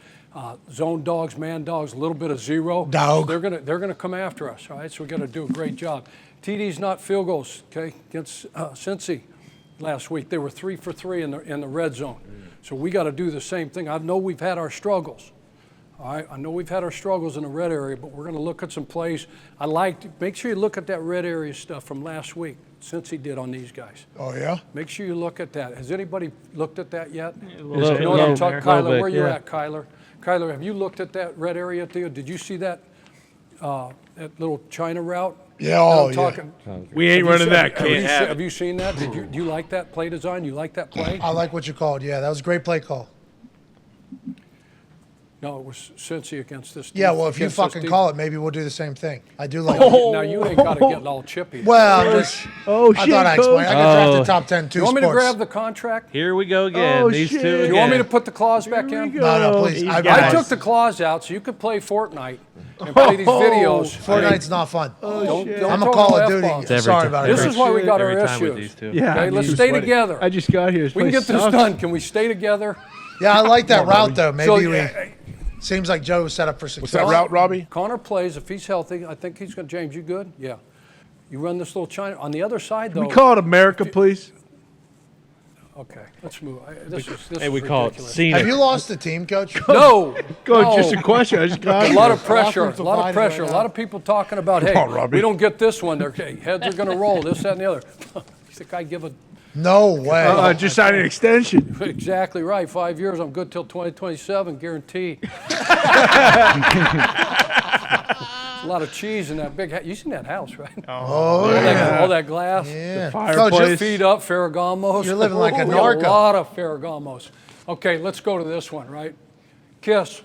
zone dogs, man dogs, a little bit of zero.
Dog.
So they're gonna come after us, all right? So we got to do a great job. TD's not field goals, okay, against Cincy last week. They were 3 for 3 in the red zone. So we got to do the same thing. I know we've had our struggles. All right, I know we've had our struggles in the red area, but we're going to look at some plays. Make sure you look at that red area stuff from last week, since he did on these guys.
Oh, yeah?
Make sure you look at that. Has anybody looked at that yet?
A
You
little
know what I'm
bit.
talking,
Little
Kyler?
bit,
Where you
yeah.
at, Kyler? Kyler, have you looked at that red area, Theo? Did you see that little China route?
Yeah,
No,
oh,
I'm
yeah.
talking.
We ain't running that.
Have you,
Can't have
have you seen that? Do you like that play design? You like that play?
I like what you called. Yeah, that was a great play call.
No, it was Cincy against this.
Yeah, well, if you
against this
fucking
defense.
call it, maybe we'll do the same thing. I do like it.
Now you ain't got to get all chippy.
Well, I'm just,
Oh,
I
shit,
thought I explained. I got drafted
Oh.
top 10 two
You want me to
sports.
grab the contract?
Here we go again.
Oh,
These
shit.
two.
Do
You want me to
again.
put the claws back in?
No, please.
I took the claws out so you could play Fortnite and play these videos.
Fortnite's not fun.
Don't
I'm a
throw
Call
no
of Duty.
F-bombs.
every
Sorry
time.
about
This
it.
is why we got our
Every time with
issues.
these two.
Yeah,
Okay,
I
let's
mean,
stay
sweaty.
together.
I just got here.
We can get this done. Can we stay together?
Yeah, I like that route, though. Maybe
So,
we. Seems like Joe was set up for
What's
success.
that route, Robbie?
Connor plays if he's healthy. I think he's going to. James, you good? Yeah. You run this little China. On the other side, though.
We call it America, please.
Okay, let's move. This
Hey,
is
we call it
ridiculous.
scenic.
Have you lost the team, Coach?
No.
Go,
no.
just a question. I just got
A
here.
lot of pressure. A
Offensive
lot
line
of pressure.
right
A lot of people talking about, hey,
on, Robbie.
we don't get this one. Their heads are going to roll. This, that, and the other. You think I give a
No way.
Just signed an extension.
exactly right? 5 years. I'm good till 2027, guaranteed. A lot of cheese in that big house. You seen that house, right?
Oh, yeah.
All that glass.
Yeah.
fireplace.
Coach,
Put your feet up, Ferragamos.
You're living like a
We got
narco.
A lot of Ferragamos. Okay, let's go to this one, right? Kiss.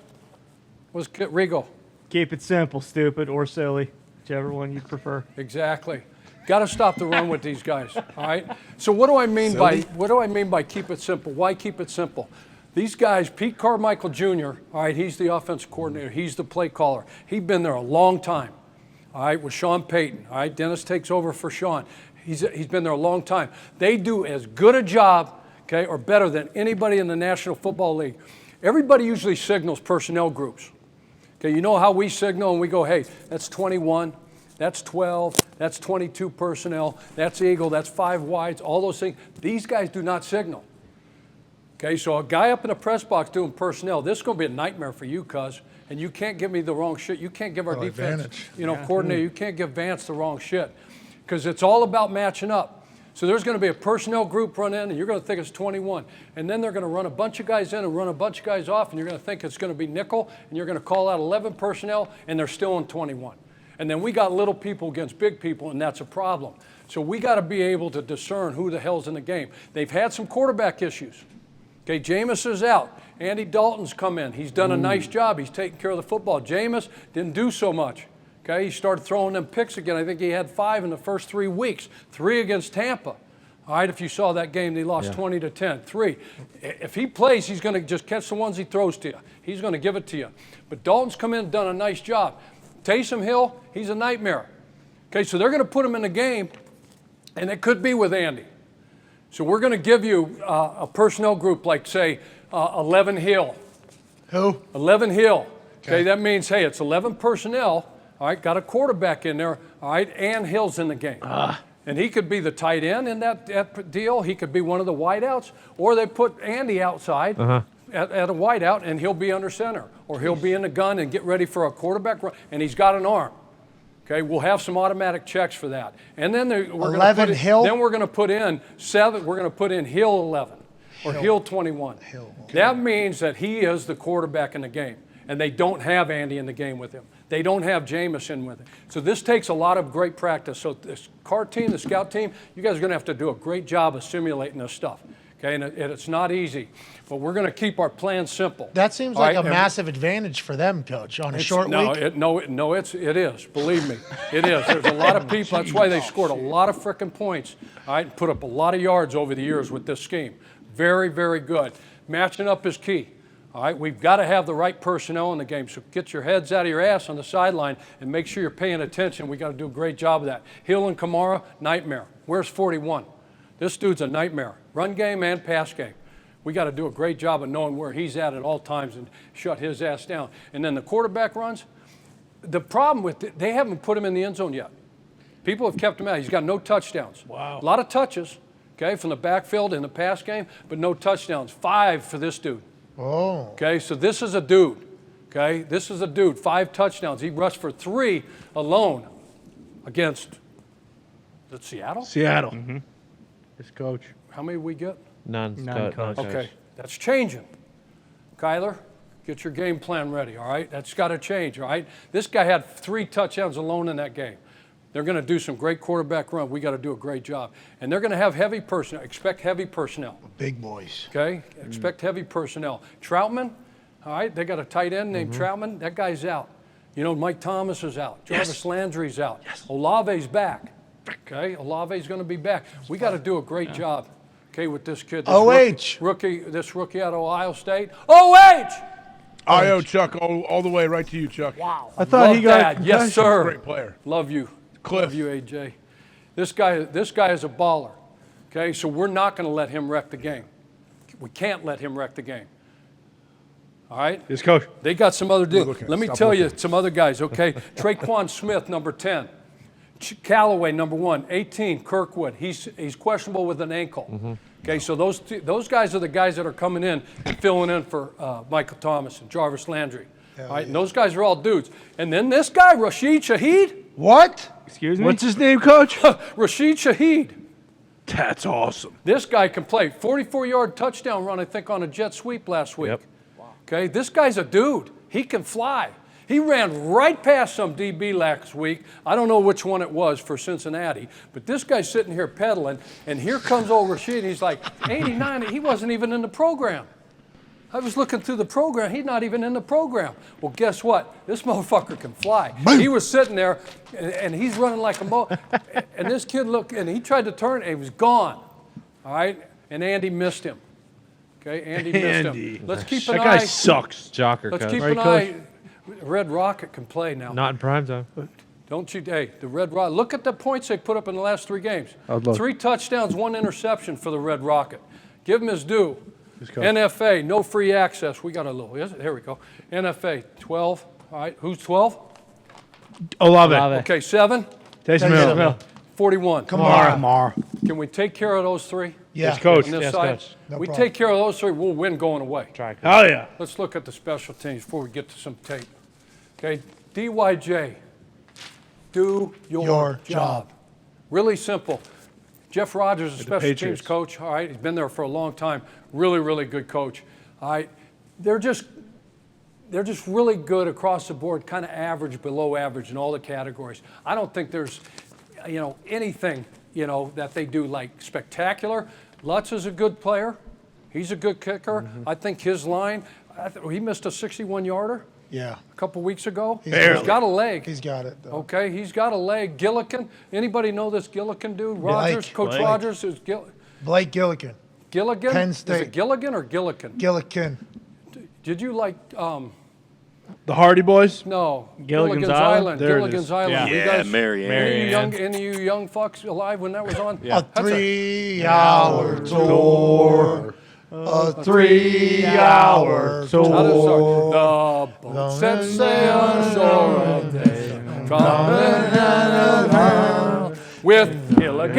Was Rigo.
Keep it simple, stupid or silly, whichever one you prefer.
Exactly. Got to stop the run with these guys. All right. So what do I mean by keep it simple? Why keep it simple? These guys, Pete Carmichael Jr., all right, he's the offensive coordinator. He's the play caller. He's been there a long time, all right, with Sean Payton. All right, Dennis takes over for Sean. He's been there a long time. They do as good a job, okay, or better than anybody in the National Football League. Everybody usually signals personnel groups. Okay, you know how we signal and we go, hey, that's 21, that's 12, that's 22 personnel, that's Eagle, that's 5 wides, all those things. These guys do not signal. Okay, so a guy up in the press box doing personnel, this is going to be a nightmare for you, cuz. And you can't give me the wrong shit. You can't give our defense,
advantage.
coordinator, you can't give Vance the wrong shit. Because it's all about matching up. So there's going to be a personnel group run in, and you're going to think it's 21. And then they're going to run a bunch of guys in and run a bunch of guys off, and you're going to think it's going to be nickel, and you're going to call out 11 personnel, and they're still in 21. And then we got little people against big people, and that's a problem. So we got to be able to discern who the hell's in the game. They've had some quarterback issues. Okay, Jameis is out. Andy Dalton's come in. He's done a nice job. He's taking care of the football. Jameis didn't do so much. Okay, he started throwing them picks again. I think he had 5 in the first 3 weeks. 3 against Tampa. All right, if you saw that game, they lost 20-10. 3. If he plays, he's going to just catch the ones he throws to you. He's going to give it to you. But Dalton's come in and done a nice job. Taysom Hill, he's a nightmare. Okay, so they're going to put him in the game, and it could be with Andy. So we're going to give you a personnel group like, say, 11 Hill.
Who?
11 Hill. Okay, that means, hey, it's 11 personnel. All right, got a quarterback in there. All right, and Hill's in the game. And he could be the tight end in that deal. He could be one of the wideouts. Or they put Andy outside at a wideout, and he'll be under center. Or he'll be in the gun and get ready for a quarterback run. And he's got an arm. Okay, we'll have some automatic checks for that. And then we're going to put
Hill?
Then we're going to put in 7. We're going to put in Hill 11 or Hill 21. That means that he is the quarterback in the game. And they don't have Andy in the game with him. They don't have Jamison with him. So this takes a lot of great practice. So this CAR team, the scout team, you guys are going to have to do a great job of simulating this stuff. Okay, and it's not easy. But we're going to keep our plan simple.
That seems like a massive advantage for them, Coach, on a short week.
It is. Believe me, it is. There's a lot of people. That's why they scored a lot of frickin' points. All right, and put up a lot of yards over the years with this scheme. Very, very good. Matching up is key. All right, we've got to have the right personnel in the game. So get your heads out of your ass on the sideline and make sure you're paying attention. We got to do a great job of that. Hill and Kamara, nightmare. Where's 41? This dude's a nightmare. Run game and pass game. We got to do a great job of knowing where he's at all times and shut his ass down. And then the quarterback runs. The problem with it, they haven't put him in the end zone yet. People have kept him out. He's got no touchdowns.
Wow.
A lot of touches, okay, from the backfield in the pass game, but no touchdowns. 5 for this dude.
Oh.
Okay, so this is a dude. Okay, this is a dude. 5 touchdowns. He rushed for 3 alone against, is it Seattle?
Seattle. Yes, Coach.
How many we get?
None.
Coach.
Okay, that's changing. Kyler, get your game plan ready, all right? That's got to change, all right? This guy had 3 touchdowns alone in that game. They're going to do some great quarterback run. We got to do a great job. And they're going to have heavy personnel. Expect heavy personnel.
Big boys.
Okay? Expect heavy personnel. Troutman, all right? They got a tight end named Troutman. That guy's out. You know, Mike Thomas is out. Jarvis Landry's out. Olave's back. Okay? Olave's going to be back. We got to do a great job, okay, with this kid. This rookie out of Ohio State. OH!
IO, Chuck, all the way right to you, Chuck.
Wow.
I thought he got
that. Yes, sir.
Great player.
Love you.
Cliff.
Love you, AJ. This guy is a baller. Okay, so we're not going to let him wreck the game. We can't let him wreck the game. All right?
Yes, Coach.
They got some other deals. Let me
Stop
tell you
looking.
some other guys, okay? Traquan Smith, number 10. Callaway, number 1. 18, Kirkwood. He's questionable with an ankle. Okay, so those guys are the guys that are coming in and filling in for Michael Thomas and Jarvis Landry. All right, and those guys are all dudes. And then this guy, Rashid Shaheed.
What?
Excuse me? What's his name, Coach?
Rashid Shaheed.
That's awesome.
This guy can play. 44-yard touchdown run, I think, on a jet sweep last week.
Yep.
Okay, this guy's a dude. He can fly. He ran right past some DB last week. I don't know which one it was for Cincinnati, but this guy's sitting here pedaling, and here comes old Rashid. He's like 89. He wasn't even in the program. I was looking through the program. He's not even in the program. Well, guess what? This motherfucker can fly. He was sitting there, and he's running like a and this kid looked, and he tried to turn, and he was gone. All right? And Andy missed him. Okay? Andy missed him. Let's keep an eye.
That guy sucks.
Jocker,
Let's
Coach.
keep
Right,
an
Coach?
eye. Red Rocket can play now.
Not in prime time.
Don't you? Hey, the Red Rocket. Look at the points they put up in the last 3 games.
I'd love-
3 touchdowns, 1 interception for the Red Rocket. Give him his due.
Yes, Coach.
NFA, no free access. We got a little. Here we go. NFA, 12. All right, who's 12?
Olave.
Okay, 7.
Taysom Hill.
41.
Kamara.
Can we take care of those 3?
Yeah.
Yes, Coach.
On this
Yes,
side?
Coach.
No
we
problem.
take care of those 3, we'll win going away.
Try, Coach.
Hell yeah.
Let's look at the special teams before we get to some tape. Okay, DYJ, do your job. Really simple. Jeff Rogers is a special teams
Patriots.
coach. All right, he's been there for a long time. Really, really good coach. All right, they're just really good across the board, kind of average, below average in all the categories. I don't think there's, anything, that they do like spectacular. Lutz is a good player. He's a good kicker. I think his line, he missed a 61-yarder.
Yeah.
A couple weeks ago.
Barely.
He's got a leg.
He's got it, though.
Okay, he's got a leg. Gillikin. Anybody know this Gillikin dude? Rogers, Coach
Blake.
Rogers is
Blake Gillikin.
Gilligan.
Penn
Is
State.
it Gilligan or Gillikin?
Gillikin.
Did you like
The Hardy Boys.
No.
Gilligan's Island?
There it
Gilligan's
is.
Island.
Yeah.
You
Yeah,
guys,
Mary Ann.
any of you young fucks alive when that was on?
Yeah.
A 3-hour tour. A 3-hour
So-
How does
tour.
the boat set sail on shore of day, with Gilligan,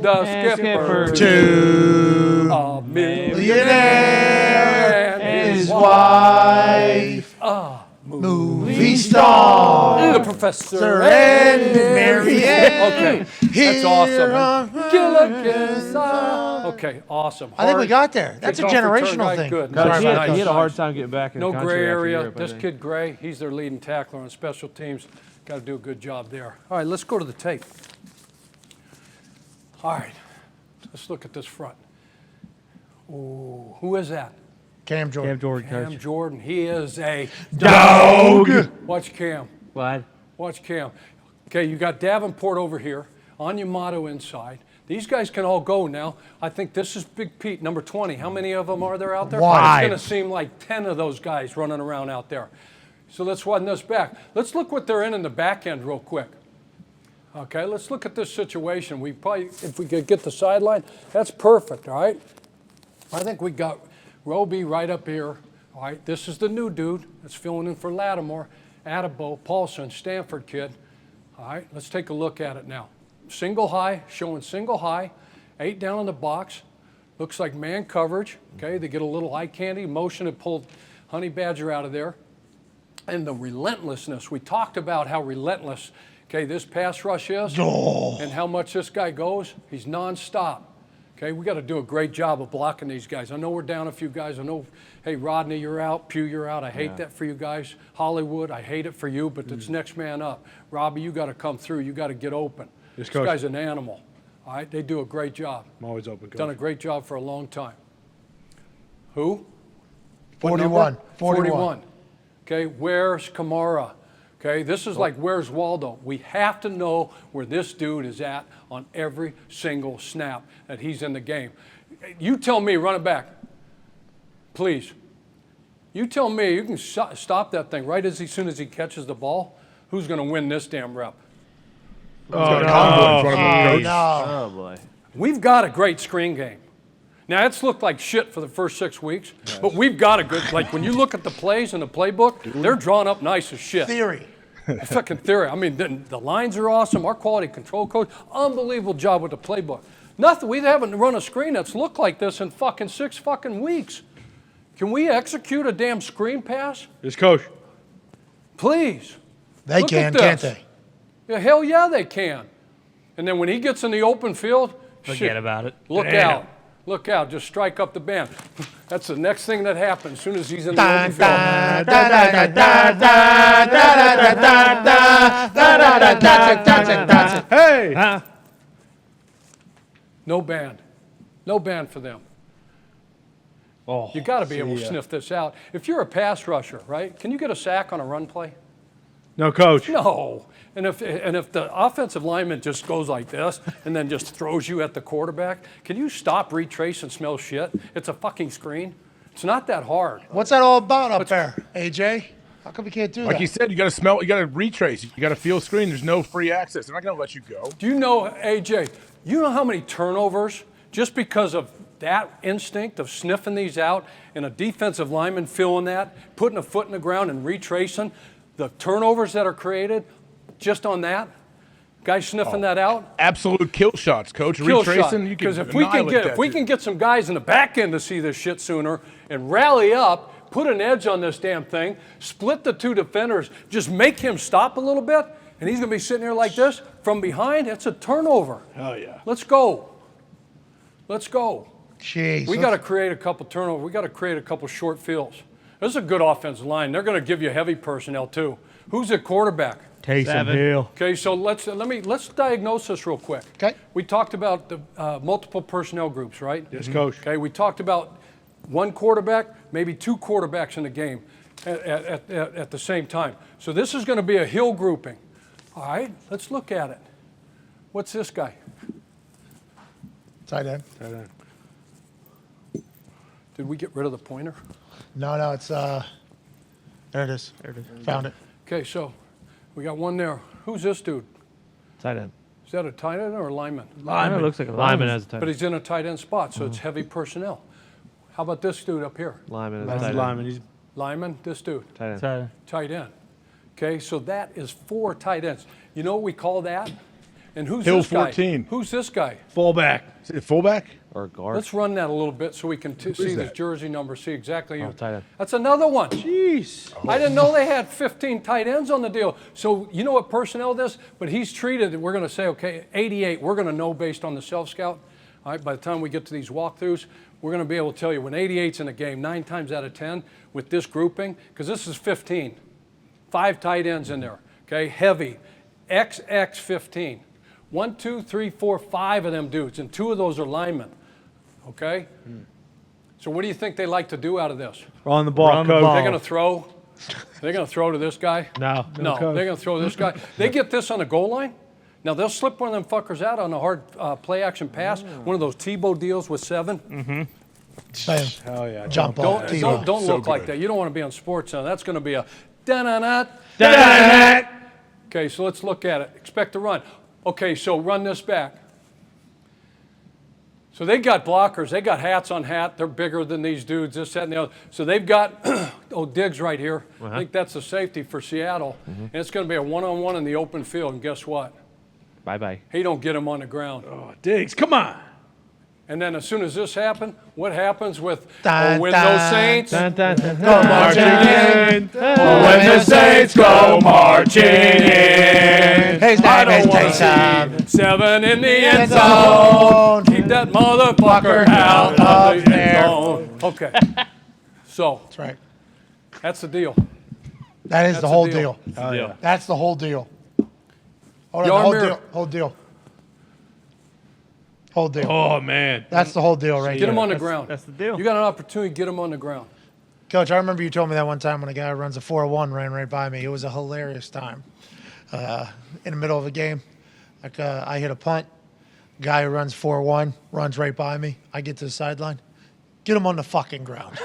the skipper,
To
a millionaire
millionaire
and
his wife. Movie star.
the professor
and Mary Ann.
Okay, that's awesome. Gilligan's Island. Okay, awesome.
I think we
Hard-
got there. That's a
Kicked off return
generational
guy,
thing.
good.
Sorry
Nice,
He had,
about
nice,
he had a hard
nice.
time getting back in
No
the country
gray
after
area.
Europe, I
This
think.
kid Gray, he's their leading tackler on special teams. Got to do a good job there. All right, let's go to the tape. All right, let's look at this front. Ooh, who is that?
Cam Jordan.
Cam Jordan,
Cam
coach.
Jordan. He is a
Dog.
watch Cam.
What?
Watch Cam. Okay, you got Davenport over here, Onyemato inside. These guys can all go now. I think this is Big Pete, number 20. How many of them are there out there?
Five.
It's going to seem like 10 of those guys running around out there. So let's run this back. Let's look what they're in the back end real quick. Okay, let's look at this situation. We probably, if we could get the sideline, that's perfect, all right? I think we got Roby right up here. All right, this is the new dude that's filling in for Lattimore. Addabo, Paulson, Stanford kid. All right, let's take a look at it now. Single high, showing single high, 8 down in the box. Looks like man coverage. Okay, they get a little eye candy motion to pull Honey Badger out of there. And the relentlessness, we talked about how relentless, okay, this pass rush is and how much this guy goes. He's nonstop. Okay, we got to do a great job of blocking these guys. I know we're down a few guys. I know, hey, Rodney, you're out. Pugh, you're out. I hate that for you guys. Hollywood, I hate it for you, but it's next man up. Robbie, you got to come through. You got to get open.
Yes,
This
Coach.
guy's an animal. All right, they do a great job.
I'm always open, Coach.
Done a great job for a long time. Who? What
41.
number?
41.
Okay, where's Kamara? Okay, this is like where's Waldo? We have to know where this dude is at on every single snap that he's in the game. You tell me, run it back, please. You tell me, you can stop that thing right as soon as he catches the ball. Who's going to win this damn rep?
He's got a convoy in front of him, coach.
No.
Oh, boy.
We've got a great screen game. Now, it's looked like shit for the first 6 weeks, but we've got a good, like when you look at the plays in the playbook, they're drawn up nice as shit.
Theory.
Fucking theory. I mean, the lines are awesome. Our quality control coach, unbelievable job with the playbook. Nothing, we haven't run a screen that's looked like this in fucking 6 fucking weeks. Can we execute a damn screen pass?
Yes, Coach.
Please.
They
Look
can,
at
can't
this.
they?
Yeah, hell yeah, they can. And then when he gets in the open field,
Forget about it.
look
Damn.
out. Look out. Just strike up the band. That's the next thing that happens as soon as he's in the
Da,
open field.
da, da, da, da, da, da, da, da, da, da, da, da, that's it, that's it.
Hey!
No band. No band for them.
Oh,
You got to be able to
see ya.
sniff this out. If you're a pass rusher, right, can you get a sack on a run play?
No, Coach.
No. And if the offensive lineman just goes like this and then just throws you at the quarterback, can you stop, retrace, and smell shit? It's a fucking screen. It's not that hard.
What's that all about up there, AJ? How come we can't do
Like
that?
you said, you got to smell, you got to retrace, you got to feel screen. There's no free access. They're not going to let you go.
Do you know, AJ, you know how many turnovers, just because of that instinct of sniffing these out and a defensive lineman feeling that, putting a foot in the ground and retracing, the turnovers that are created just on that? Guys sniffing that out?
Absolute kill shots, coach.
Kill shot.
Retracing, you can
Because if we can get some guys in the back end to see this shit sooner and rally up, put an edge on this damn thing, split the two defenders, just make him stop a little bit, and he's going to be sitting there like this from behind. It's a turnover.
Hell yeah.
Let's go. Let's go.
Jeez.
We got to create a couple turnovers. We got to create a couple short fields. This is a good offensive line. They're going to give you heavy personnel too. Who's at quarterback?
Taysom Hill.
Okay, so let's diagnose this real quick.
Okay.
We talked about the multiple personnel groups, right?
Yes, Coach.
Okay, we talked about one quarterback, maybe two quarterbacks in the game at the same time. So this is going to be a hill grouping. All right, let's look at it. What's this guy?
Tight end.
Did we get rid of the pointer?
No, it's There it is.
There it is.
Found it.
Okay, so we got one there. Who's this dude?
Tight end.
Is that a tight end or a lineman?
Lineman. It looks like a lineman has a tight
But
end.
he's in a tight end spot, so it's heavy personnel. How about this dude up here?
Lineman has a
That's
tight end.
lineman. He's
Lineman, this dude,
Tight end.
Tight end.
tight end. Okay, so that is 4 tight ends. You know what we call that? And who's
Hill
this guy?
14.
Who's this guy?
fullback.
Is it fullback?
Or guard.
Let's run that a little bit so we can see this
that?
jersey number, see exactly.
Oh, tight end.
That's another one.
Jeez.
I didn't know they had 15 tight ends on the deal. So you know what personnel this? But he's treated, we're going to say, okay, 88, we're going to know based on the self-scout. All right, by the time we get to these walkthroughs, we're going to be able to tell you when 88's in a game, 9 times out of 10 with this grouping, because this is 15. 5 tight ends in there, okay, heavy, XX 15. 1, 2, 3, 4, 5 of them dudes, and 2 of those are linemen, okay? So what do you think they like to do out of this?
On the ball,
Run the
coach.
ball.
They're going to throw. They're going to throw to this guy.
No.
No,
coach.
they're going to throw this guy. They get this on the goal line. Now they'll slip one of them fuckers out on a hard play action pass. One of those Tebow deals with 7.
Bam.
Hell yeah.
Jump
Don't
off. Tebow.
don't
So
look like
good.
that. You don't want to be on Sports Center. That's going to be a da-na-na. Okay, so let's look at it. Expect to run. Okay, so run this back. So they got blockers. They got hats on hat. They're bigger than these dudes, this, that, and the other. So they've got, Diggs right here. I think that's the safety for Seattle. And it's going to be a one-on-one in the open field. And guess what?
Bye-bye.
He don't get him on the ground.
Oh, Diggs, come on.
And then as soon as this happened, what happens with
Dun,
when
dun,
those Saints?
Dun, dun, dun,
Go
dun.
marching in.
When the Saints go marching in.
His
I
name is
don't want
Jason.
to see 7 in the end
zone.
zone. Keep that motherfucker out of the end zone. Okay. So
That's right.
that's the deal.
That is
That's
the whole
the deal.
deal.
Oh, yeah.
That's the whole deal. Hold on, the whole
Yarmir-
deal. Whole deal. Whole deal.
Oh, man.
That's the whole deal right
Get
there.
him on the ground.
That's the deal.
You got an opportunity to get him on the ground.
Coach, I remember you told me that one time when a guy who runs a 4-1 ran right by me. It was a hilarious time. In the middle of a game, like I hit a punt. Guy who runs 4-1 runs right by me. I get to the sideline. Get him on the fucking ground.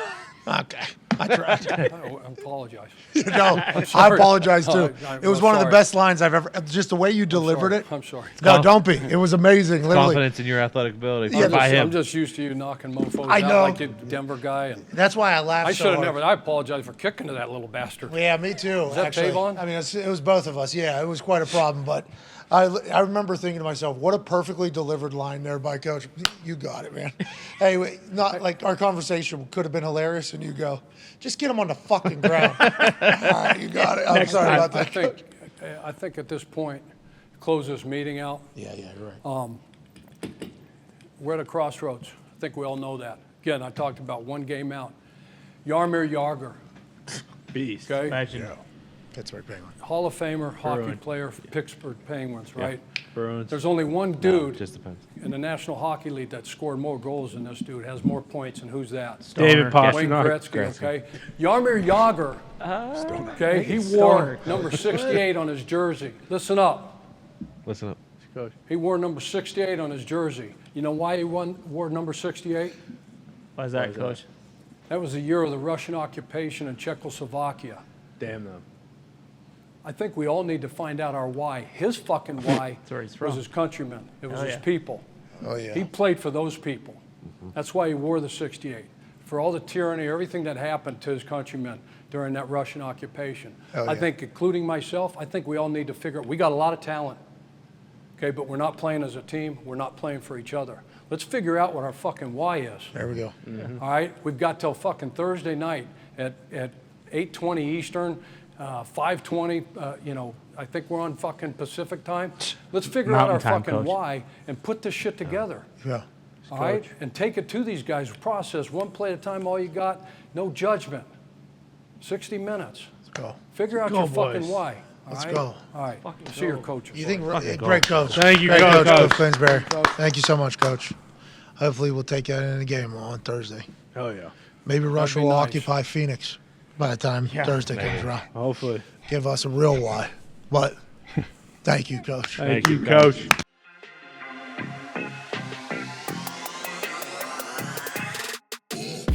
Okay. I tried.
I apologize.
No, I
sorry.
apologize too.
I'm
It was one of the
sorry.
best lines I've ever. Just the way you delivered it.
I'm sorry.
No, don't be. It was amazing. Literally.
Confidence in your athletic ability.
Yeah,
by
I'm
him.
just used to you knocking mofos
I
out
know.
like you Denver guy. And
That's why I laughed.
I
so
should have
hard.
never. I apologize for kicking to that little bastard.
Yeah, me too.
that
actually.
Tavon?
I mean, it was both of us. Yeah, it was quite a problem. But I remember thinking to myself, what a perfectly delivered line there by Coach. You got it, man. Hey, not like our conversation could have been hilarious, and you go, just get him on the fucking ground. All right, you got it. I'm sorry about that.
I think at this point, close this meeting out.
Yeah, you're right.
We're at a crossroads. I think we all know that. Again, I talked about one game out. Yarmir Yager,
Beast.
okay?
Imagine.
Pittsburgh Penguins.
Hall of Famer, hockey
Bruin.
player for Pittsburgh Penguins, right?
Bruins.
There's only one
No,
dude
just depends.
in the National Hockey League that scored more goals than this dude, has more points, and who's that?
David
Wayne
Pastrnak.
Gretzky, okay? Yarmir Yager, okay, he wore number 68 on his jersey. Listen up.
Listen up.
He wore number 68 on his jersey. You know why he wore number 68?
Why is that, Coach?
That was the year of the Russian occupation in Czechoslovakia.
Damn them.
I think we all need to find out our why. His fucking why
where he's
was
from.
his countrymen. It was
Oh,
his
yeah.
people.
Oh, yeah.
He played for those people. That's why he wore the 68. For all the tyranny, everything that happened to his countrymen during that Russian occupation.
Oh,
I
yeah.
think, including myself, I think we all need to figure out, we got a lot of talent, okay, but we're not playing as a team. We're not playing for each other. Let's figure out what our fucking why is.
There we go.
All right, we've got till fucking Thursday night at 8:20 Eastern, 5:20. I think we're on fucking Pacific time. Let's figure out our
Mountain time,
fucking
Coach.
why and put this shit together.
Yeah.
All right, and take it to these guys. Process one play at a time. All you got, no judgment. 60 minutes.
Let's go.
Figure out
go,
your fucking
boys.
why. All
Let's
right?
go.
All right. See your coaches.
You think
go.
great coach.
Thank you,
great
Coach.
Coach Finsbury. Thank you so much, Coach. Hopefully we'll take that in the game on Thursday.
Hell yeah.
Maybe Russia
be
will
nice.
occupy Phoenix by the time Thursday comes around.
Hopefully.
Give us a real why. But thank you, Coach.
Thank you, Coach.